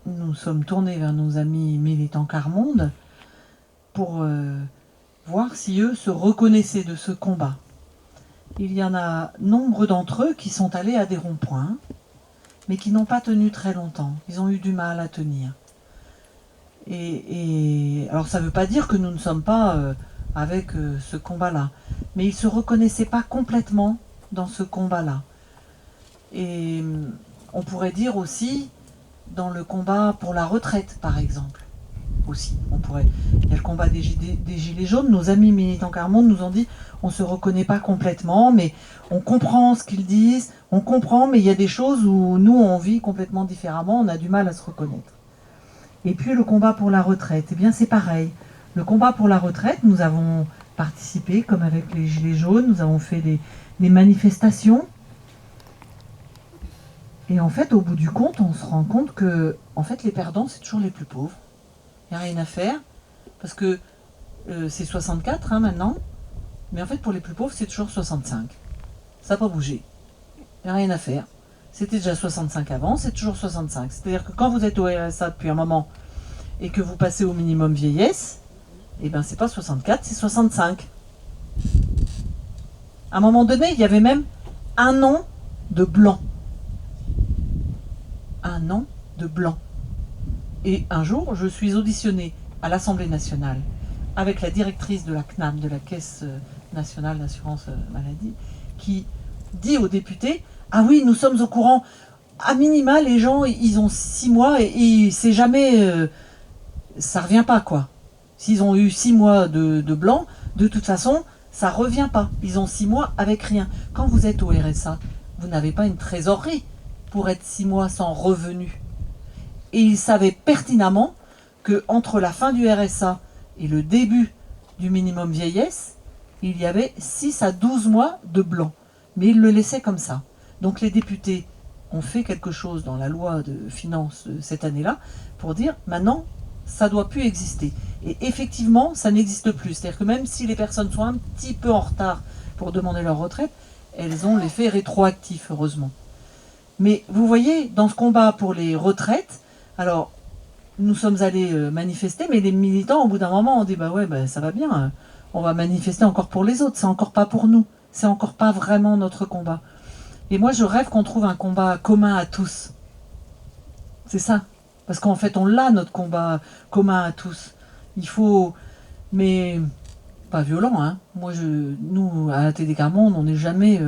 Speaker 2: nous sommes tournés vers nos amis militants Quart-Monde pour voir si eux se reconnaissaient de ce combat. Il y en a nombre d'entre eux qui sont allés à des ronds-points, mais qui n'ont pas tenu très longtemps. Ils ont eu du mal à tenir. Et alors ça ne veut pas dire que nous ne sommes pas avec ce combat-là, mais ils ne se reconnaissaient pas complètement dans ce combat-là. Et on pourrait dire aussi dans le combat pour la retraite, par exemple. Aussi, il y a le combat des gilets jaunes. Nos amis militants Quart-Monde nous ont dit on ne se reconnaît pas complètement, mais on comprend ce qu'ils disent, on comprend, mais il y a des choses où nous on vit complètement différemment, on a du mal à se reconnaître. Et puis le combat pour la retraite, eh bien c'est pareil. Le combat pour la retraite, nous avons participé, comme avec les gilets jaunes, nous avons fait des manifestations. Et en fait, au bout du compte, on se rend compte que en fait, les perdants, c'est toujours les plus pauvres. Il n'y a rien à faire, parce que c'est 64 maintenant, mais en fait, pour les plus pauvres, c'est toujours 65. Ça n'a pas bougé. Il n'y a rien à faire. C'était déjà 65 avant, c'est toujours 65. C'est-à-dire que quand vous êtes au RSA depuis un moment et que vous passez au minimum vieillesse, eh bien, c'est pas 64, c'est 65. À un moment donné, il y avait même un an de blanc. Un an de blanc. Et un jour, je suis auditionnée à l'Assemblée nationale avec la directrice de la CNAM, de la Caisse nationale d'assurance maladie, qui dit aux députés « Ah oui, nous sommes au courant, à minima, les gens, ils ont 6 mois et c'est jamais... ça revient pas, quoi. S'ils ont eu 6 mois de blanc, de toute façon, ça revient pas. Ils ont 6 mois avec rien. Quand vous êtes au RSA, vous n'avez pas une trésorerie pour être 6 mois sans revenu. Et ils savaient pertinemment qu'entre la fin du RSA et le début du minimum vieillesse, il y avait 6 à 12 mois de blanc. Mais ils le laissaient comme ça.
Speaker 1: Donc les députés ont fait quelque chose dans la loi de finances de cette année-là pour dire maintenant ça ne doit plus exister. Et effectivement, ça n'existe plus. C'est-à-dire que même si les personnes sont un petit peu en retard pour demander leur retraite, elles ont l'effet rétroactif, heureusement. Mais vous voyez, dans ce combat pour les retraites, alors nous sommes allés manifester, mais les militants, au bout d'un moment, ont dit bah ouais, bah, ça va bien, on va manifester encore pour les autres, c'est encore pas pour nous, c'est encore pas vraiment notre combat. Et moi, je rêve qu'on trouve un combat commun à tous. C'est ça. Parce qu'en fait, on l'a, notre combat commun à tous. Il faut... Mais pas violent, hein. Moi, nous, à la TD Carmonde, on n'est jamais...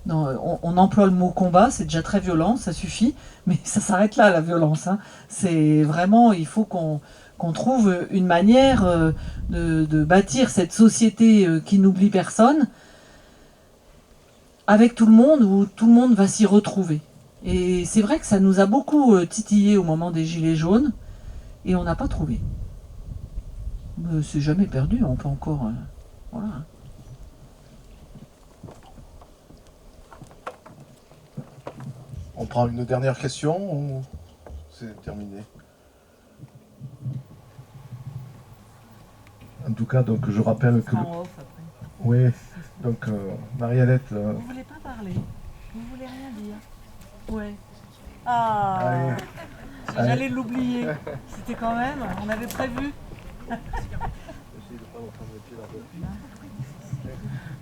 Speaker 1: on emploie le mot combat, c'est déjà très violent, ça suffit. Mais ça s'arrête là, la violence. Hein. C'est vraiment... Il faut qu'on trouve une manière de bâtir cette société qui n'oublie personne, avec tout le monde, où tout le monde va s'y retrouver. Et c'est vrai que ça nous a beaucoup titillé au moment des Gilets jaunes, et on n'a pas trouvé. C'est jamais perdu, on peut encore... voilà.
Speaker 3: On prend une dernière question ou c'est terminé? En tout cas, donc je rappelle que... Oui, donc Marie-Alette...
Speaker 1: Vous voulez pas parler? Vous voulez rien dire? Ouais. Ah, j'allais l'oublier. C'était quand même, on avait prévu.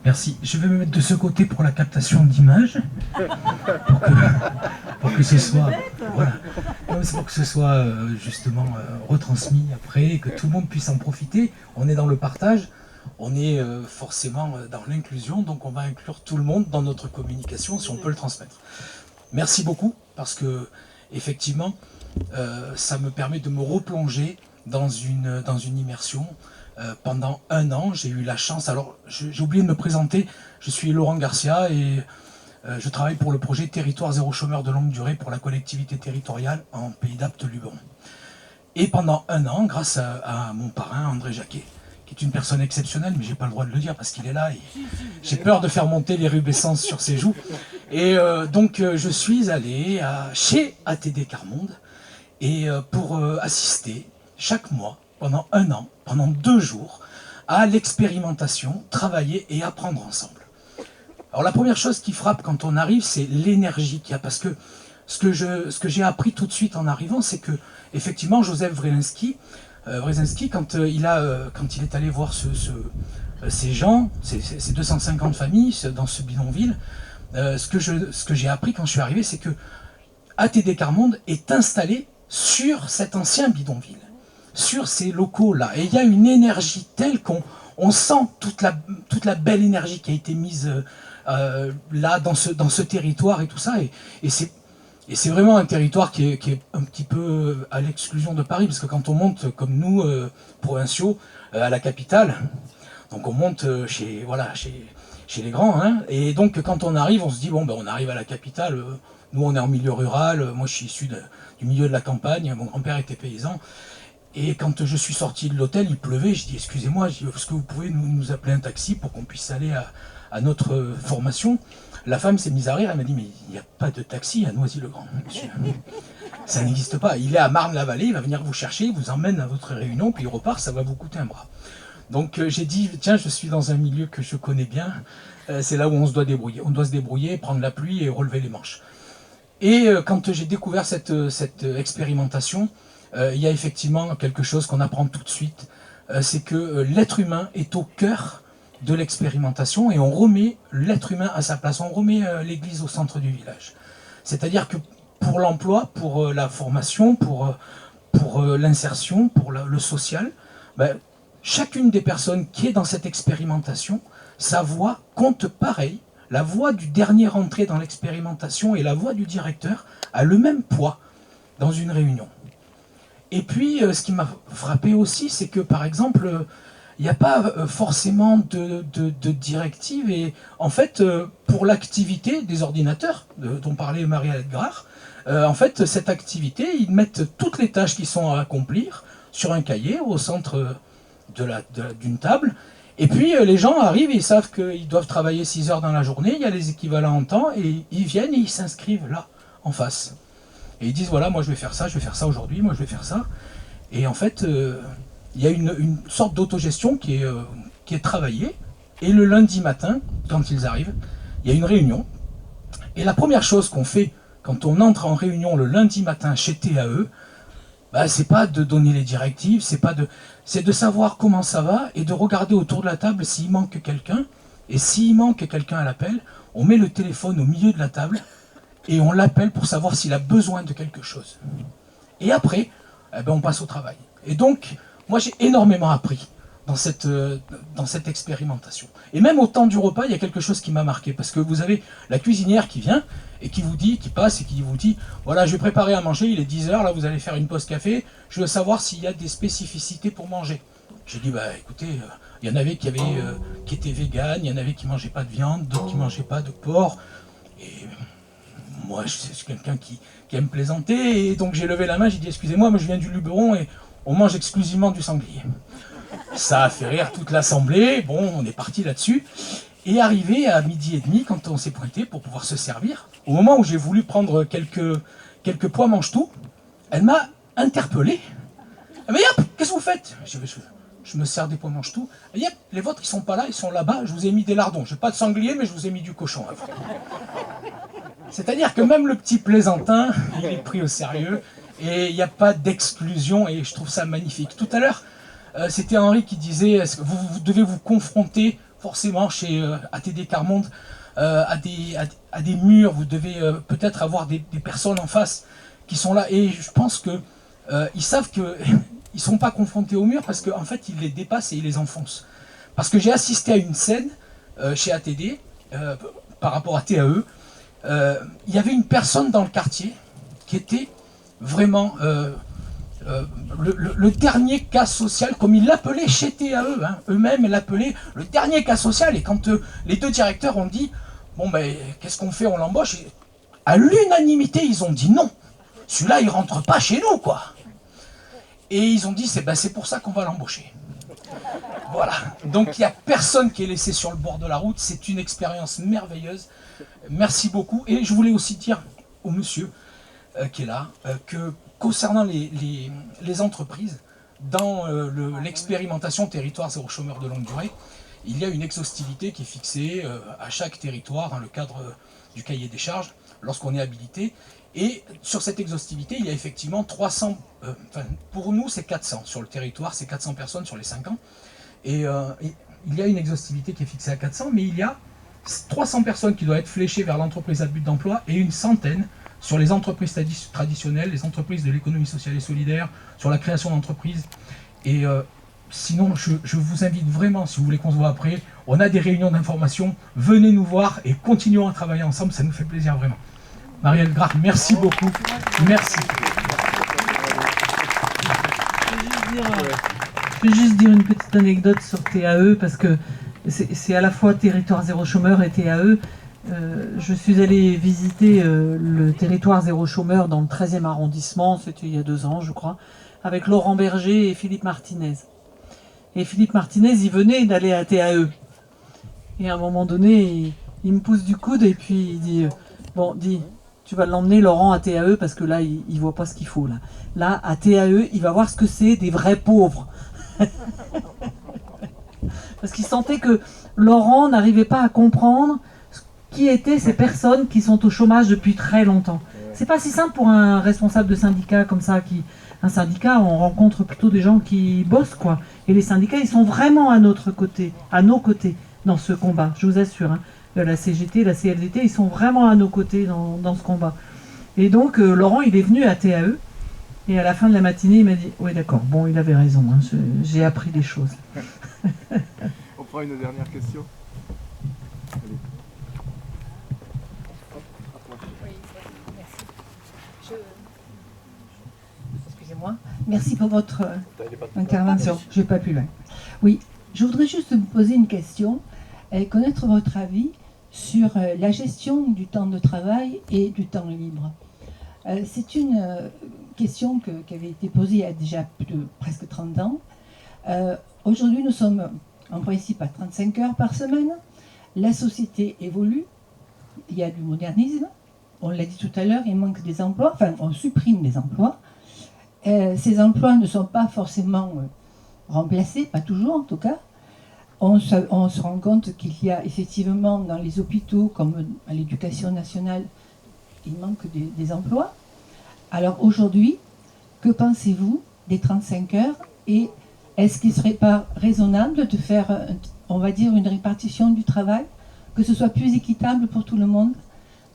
Speaker 11: Merci. Je vais me mettre de ce côté pour la captation d'images. Pour que ce soit... Voilà. C'est pour que ce soit justement retransmis après, que tout le monde puisse en profiter. On est dans le partage. On est forcément dans l'inclusion, donc on va inclure tout le monde dans notre communication si on peut le transmettre. Merci beaucoup, parce que effectivement, ça me permet de me replonger dans une immersion. Pendant 1 an, j'ai eu la chance, alors j'ai oublié de me présenter, je suis Laurent Garcia et je travaille pour le projet Territoire zéro chômeur de longue durée pour la collectivité territoriale en Pays d'Apt Luberon. Et pendant 1 an, grâce à mon parrain André Jacquet, qui est une personne exceptionnelle, mais j'ai pas le droit de le dire parce qu'il est là et j'ai peur de faire monter les rubescences sur ses joues. Et donc je suis allé chez ATD Carmonde et pour assister chaque mois, pendant 1 an, pendant 2 jours, à l'expérimentation, travailler et apprendre ensemble. Alors la première chose qui frappe quand on arrive, c'est l'énergie qu'il y a, parce que ce que j'ai appris tout de suite en arrivant, c'est que effectivement Joseph Wrezinski, quand il est allé voir ces gens, ces 250 familles dans ce bidonville, ce que j'ai appris quand je suis arrivé, c'est que ATD Carmonde est installé sur cet ancien bidonville, sur ces locaux-là. Et il y a une énergie telle qu'on sent toute la belle énergie qui a été mise là, dans ce territoire et tout ça. Et c'est vraiment un territoire qui est un petit peu à l'exclusion de Paris, parce que quand on monte, comme nous, provinciaux, à la capitale, donc on monte chez les grands, hein, et donc quand on arrive, on se dit, bon, ben, on arrive à la capitale, nous on est en milieu rural, moi je suis issu du milieu de la campagne, mon grand-père était paysan, et quand je suis sorti de l'hôtel, il pleuvait, je dis, excusez-moi, est-ce que vous pouvez nous appeler un taxi pour qu'on puisse aller à notre formation? La femme s'est mise à rire, elle m'a dit, mais il n'y a pas de taxi à Noisy-le-Grand, monsieur. Ça n'existe pas. Il est à Marne-la-Vallée, il va venir vous chercher, il vous emmène à votre réunion, puis il repart, ça va vous coûter un bras. Donc j'ai dit, tiens, je suis dans un milieu que je connais bien, c'est là où on se doit débrouiller. On doit se débrouiller, prendre la pluie et relever les manches. Et quand j'ai découvert cette expérimentation, il y a effectivement quelque chose qu'on apprend tout de suite, c'est que l'être humain est au cœur de l'expérimentation et on remet l'être humain à sa place, on remet l'église au centre du village. C'est-à-dire que pour l'emploi, pour la formation, pour l'insertion, pour le social, ben, chacune des personnes qui est dans cette expérimentation, sa voix compte pareil. La voix du dernier entré dans l'expérimentation et la voix du directeur a le même poids dans une réunion. Et puis, ce qui m'a frappé aussi, c'est que, par exemple, il n'y a pas forcément de directive. Et en fait, pour l'activité des ordinateurs, dont parlait Marie-Alette Grard, en fait, cette activité, ils mettent toutes les tâches qui sont à accomplir sur un cahier au centre d'une table. Et puis les gens arrivent, ils savent qu'ils doivent travailler 6 heures dans la journée, il y a les équivalents en temps, et ils viennent et ils s'inscrivent là, en face. Et ils disent, voilà, moi je vais faire ça aujourd'hui, moi je vais faire ça. Et en fait, il y a une sorte d'autogestion qui est travaillée. Et le lundi matin, quand ils arrivent, il y a une réunion. Et la première chose qu'on fait quand on entre en réunion le lundi matin chez TAE, bah, c'est pas de donner les directives, c'est de savoir comment ça va et de regarder autour de la table s'il manque quelqu'un. Et s'il manque quelqu'un à l'appel, on met le téléphone au milieu de la table et on l'appelle pour savoir s'il a besoin de quelque chose. Et après, eh ben, on passe au travail. Et donc, moi j'ai énormément appris dans cette expérimentation. Et même au temps du repas, il y a quelque chose qui m'a marqué, parce que vous avez la cuisinière qui vient et qui vous dit, qui passe et qui vous dit, voilà, je vais préparer à manger, il est 10 h, là vous allez faire une pause café, je veux savoir s'il y a des spécificités pour manger. J'ai dit, bah écoutez, il y en avait qui étaient véganes, il y en avait qui mangeaient pas de viande, d'autres qui mangeaient pas de porc, et moi je suis quelqu'un qui aime plaisanter, et donc j'ai levé la main, j'ai dit, excusez-moi, moi je viens du Luberon et on mange exclusivement du sanglier. Ça a fait rire toute l'assemblée, bon, on est parti là-dessus. Et arrivé à 12h30, quand on s'est pointé pour pouvoir se servir, au moment où j'ai voulu prendre quelques pois mange-tout, elle m'a interpellé. Elle m'a dit, hop, qu'est-ce que vous faites? Je me sers des pois mange-tout. Elle dit, hop, les vôtres, ils sont pas là, ils sont là-bas, je vous ai mis des lardons. J'ai pas de sanglier, mais je vous ai mis du cochon. C'est-à-dire que même le petit plaisantin, il est pris au sérieux, et il n'y a pas d'exclusion, et je trouve ça magnifique. Tout à l'heure, c'était Henri qui disait, est-ce que vous devez vous confronter forcément chez ATD Carmonde à des murs, vous devez peut-être avoir des personnes en face qui sont là, et je pense que ils savent qu'ils ne sont pas confrontés aux murs parce qu'en fait ils les dépassent et ils les enfoncent. Parce que j'ai assisté à une scène chez ATD par rapport à TAE, il y avait une personne dans le quartier qui était vraiment le dernier cas social, comme ils l'appelaient chez TAE, hein, eux-mêmes l'appelaient le dernier cas social. Et quand les deux directeurs ont dit, bon ben qu'est-ce qu'on fait, on l'embauche, à l'unanimité ils ont dit non, celui-là il rentre pas chez nous quoi. Et ils ont dit, c'est pour ça qu'on va l'embaucher. Voilà, donc il n'y a personne qui est laissé sur le bord de la route, c'est une expérience merveilleuse. Merci beaucoup. Et je voulais aussi dire au monsieur qui est là, que concernant les entreprises, dans l'expérimentation territoire zéro chômeur de longue durée, il y a une exhaustivité qui est fixée à chaque territoire dans le cadre du cahier des charges, lorsqu'on est habilité. Et sur cette exhaustivité, il y a effectivement 300, pour nous c'est 400, sur le territoire c'est 400 personnes sur les 5 ans. Et il y a une exhaustivité qui est fixée à 400, mais il y a 300 personnes qui doivent être fléchées vers l'entreprise à but d'emploi et une centaine sur les entreprises traditionnelles, les entreprises de l'économie sociale et solidaire, sur la création d'entreprises. Et sinon, je vous invite vraiment, si vous voulez qu'on se voit après, on a des réunions d'information, venez nous voir et continuons à travailler ensemble, ça nous fait plaisir vraiment. Marielle Graf, merci beaucoup. Merci.
Speaker 12: Je vais juste dire une petite anecdote sur TAE, parce que c'est à la fois Territoire Zéro Chômeur et TAE. Je suis allée visiter le Territoire Zéro Chômeur dans le 13e arrondissement, c'était il y a 2 ans je crois, avec Laurent Berger et Philippe Martinez. Et Philippe Martinez, il venait d'aller à TAE. Et à un moment donné, il me pousse du coude et puis il dit, bon, tu vas l'emmener Laurent à TAE parce que là, il voit pas ce qu'il faut. Là, à TAE, il va voir ce que c'est des vrais pauvres. Parce qu'il sentait que Laurent n'arrivait pas à comprendre qui étaient ces personnes qui sont au chômage depuis très longtemps. C'est pas si simple pour un responsable de syndicat comme ça. Un syndicat, on rencontre plutôt des gens qui bossent, quoi. Et les syndicats, ils sont vraiment à notre côté, à nos côtés, dans ce combat, je vous assure. Hein. La CGT, la CLDT, ils sont vraiment à nos côtés dans ce combat. Et donc, Laurent, il est venu à TAE, et à la fin de la matinée, il m'a dit, oui d'accord, bon, il avait raison, hein, j'ai appris des choses.
Speaker 4: On prend une dernière question. Allez.
Speaker 13: Excusez-moi. Merci pour votre intervention. Je n'ai pas pu loin. Oui, je voudrais juste vous poser une question et connaître votre avis sur la gestion du temps de travail et du temps libre. C'est une question qui avait été posée il y a déjà presque 30 ans. Aujourd'hui, nous sommes en principe à 35 heures par semaine. La société évolue, il y a du modernisme, on l'a dit tout à l'heure, il manque des emplois, enfin on supprime des emplois. Ces emplois ne sont pas forcément remplacés, pas toujours en tout cas. On se rend compte qu'il y a effectivement dans les hôpitaux, comme à l'éducation nationale, il manque des emplois. Alors aujourd'hui, que pensez-vous des 35 heures et est-ce qu'il ne serait pas raisonnable de faire, on va dire, une répartition du travail, que ce soit plus équitable pour tout le monde,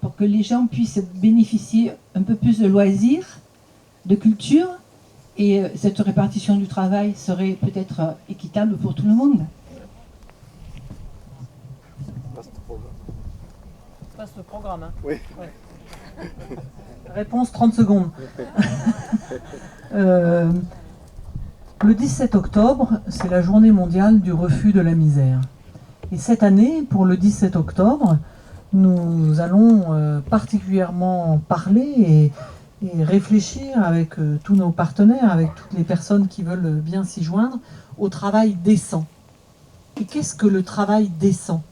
Speaker 13: pour que les gens puissent bénéficier un peu plus de loisirs, de culture, et cette répartition du travail serait peut-être équitable pour tout le monde?
Speaker 12: Passe le programme. Hein.
Speaker 4: Oui.
Speaker 12: Ouais. Réponse 30 secondes. Le 17 octobre, c'est la journée mondiale du refus de la misère. Et cette année, pour le 17 octobre, nous allons particulièrement parler et réfléchir avec tous nos partenaires, avec toutes les personnes qui veulent bien s'y joindre, au travail décent. Et qu'est-ce que le travail décent?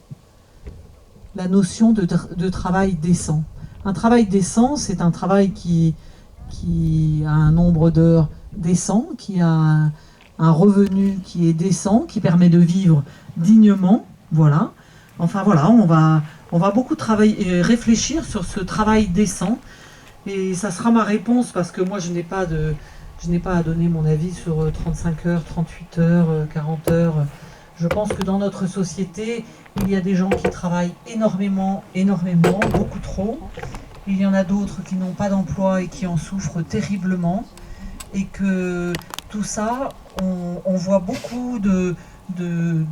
Speaker 12: La notion de travail décent. Un travail décent, c'est un travail qui a un nombre d'heures décent, qui a un revenu qui est décent, qui permet de vivre dignement. Voilà. Enfin voilà, on va beaucoup travailler, réfléchir sur ce travail décent. Et ça sera ma réponse parce que moi je n'ai pas à donner mon avis sur 35 heures, 38 heures, 40 heures. Je pense que dans notre société, il y a des gens qui travaillent énormément, beaucoup trop. Il y en a d'autres qui n'ont pas d'emploi et qui en souffrent terriblement. Et que tout ça, on voit beaucoup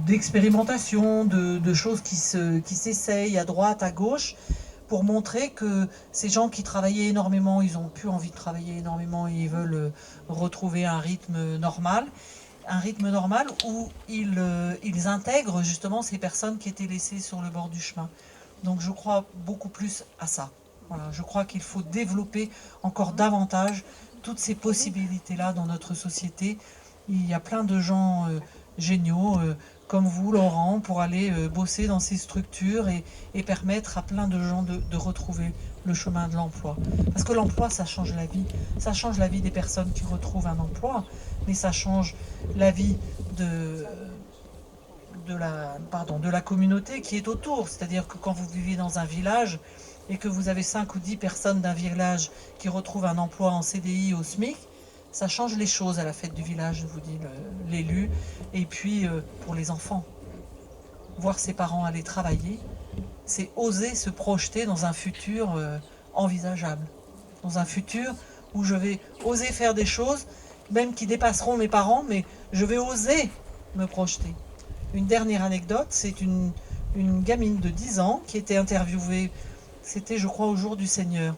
Speaker 12: d'expérimentations, de choses qui s'essayent à droite, à gauche, pour montrer que ces gens qui travaillaient énormément, ils n'ont plus envie de travailler énormément et ils veulent retrouver un rythme normal. Un rythme normal où ils intègrent justement ces personnes qui étaient laissées sur le bord du chemin. Donc je crois beaucoup plus à ça. Voilà, je crois qu'il faut développer encore davantage toutes ces possibilités-là dans notre société. Il y a plein de gens géniaux, comme vous, Laurent, pour aller bosser dans ces structures et permettre à plein de gens de retrouver le chemin de l'emploi. Parce que l'emploi, ça change la vie. Ça change la vie des personnes qui retrouvent un emploi, mais ça change la vie de la communauté qui est autour. C'est-à-dire que quand vous vivez dans un village et que vous avez 5 ou 10 personnes d'un village qui retrouvent un emploi en CDI au SMIC, ça change les choses à la fête du village, je vous dis, l'élu. Et puis, pour les enfants, voir ses parents aller travailler, c'est oser se projeter dans un futur envisageable. Dans un futur où je vais oser faire des choses, même qui dépasseront mes parents, mais je vais oser me projeter. Une dernière anecdote, c'est une gamine de 10 ans qui était interviewée, c'était je crois au jour du Seigneur.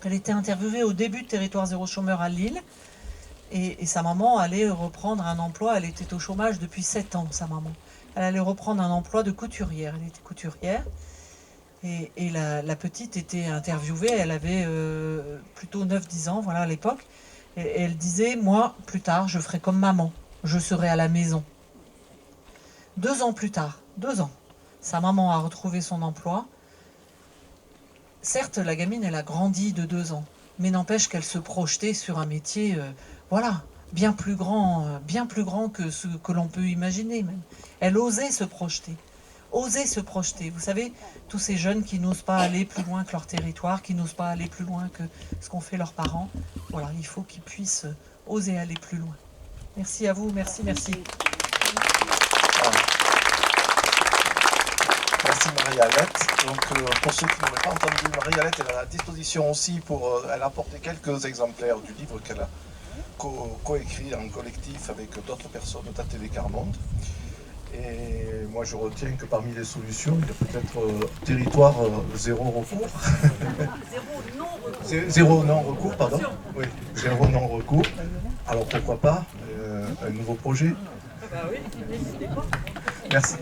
Speaker 12: Elle était interviewée au début de Territoire Zéro Chômeur à Lille, et sa maman allait reprendre un emploi, elle était au chômage depuis 7 ans, sa maman. Elle allait reprendre un emploi de couturière, elle était couturière, et la petite était interviewée, elle avait plutôt 9-10 ans, voilà, à l'époque, et elle disait, moi, plus tard, je ferai comme maman, je serai à la maison. 2 ans plus tard, 2 ans, sa maman a retrouvé son emploi. Certes, la gamine, elle a grandi de 2 ans, mais n'empêche qu'elle se projetait sur un métier, voilà, bien plus grand que ce que l'on peut imaginer même. Elle osait se projeter. Oser se projeter. Vous savez, tous ces jeunes qui n'osent pas aller plus loin que leur territoire, qui n'osent pas aller plus loin que ce qu'ont fait leurs parents, voilà, il faut qu'ils puissent oser aller plus loin. Merci à vous, merci.
Speaker 3: Merci Marie-Alette. Donc pour ceux qui n'auraient pas entendu, Marie-Alette est à la disposition aussi pour... elle a apporté quelques exemplaires du livre qu'elle a coécrit en collectif avec d'autres personnes de TV Carmonde. Et moi je retiens que parmi les solutions, il y a peut-être territoire zéro recours. Zéro non-recours, pardon. Oui, zéro non-recours. Alors pourquoi pas un nouveau projet.
Speaker 12: Ah bah oui, n'hésitez pas.
Speaker 3: Merci.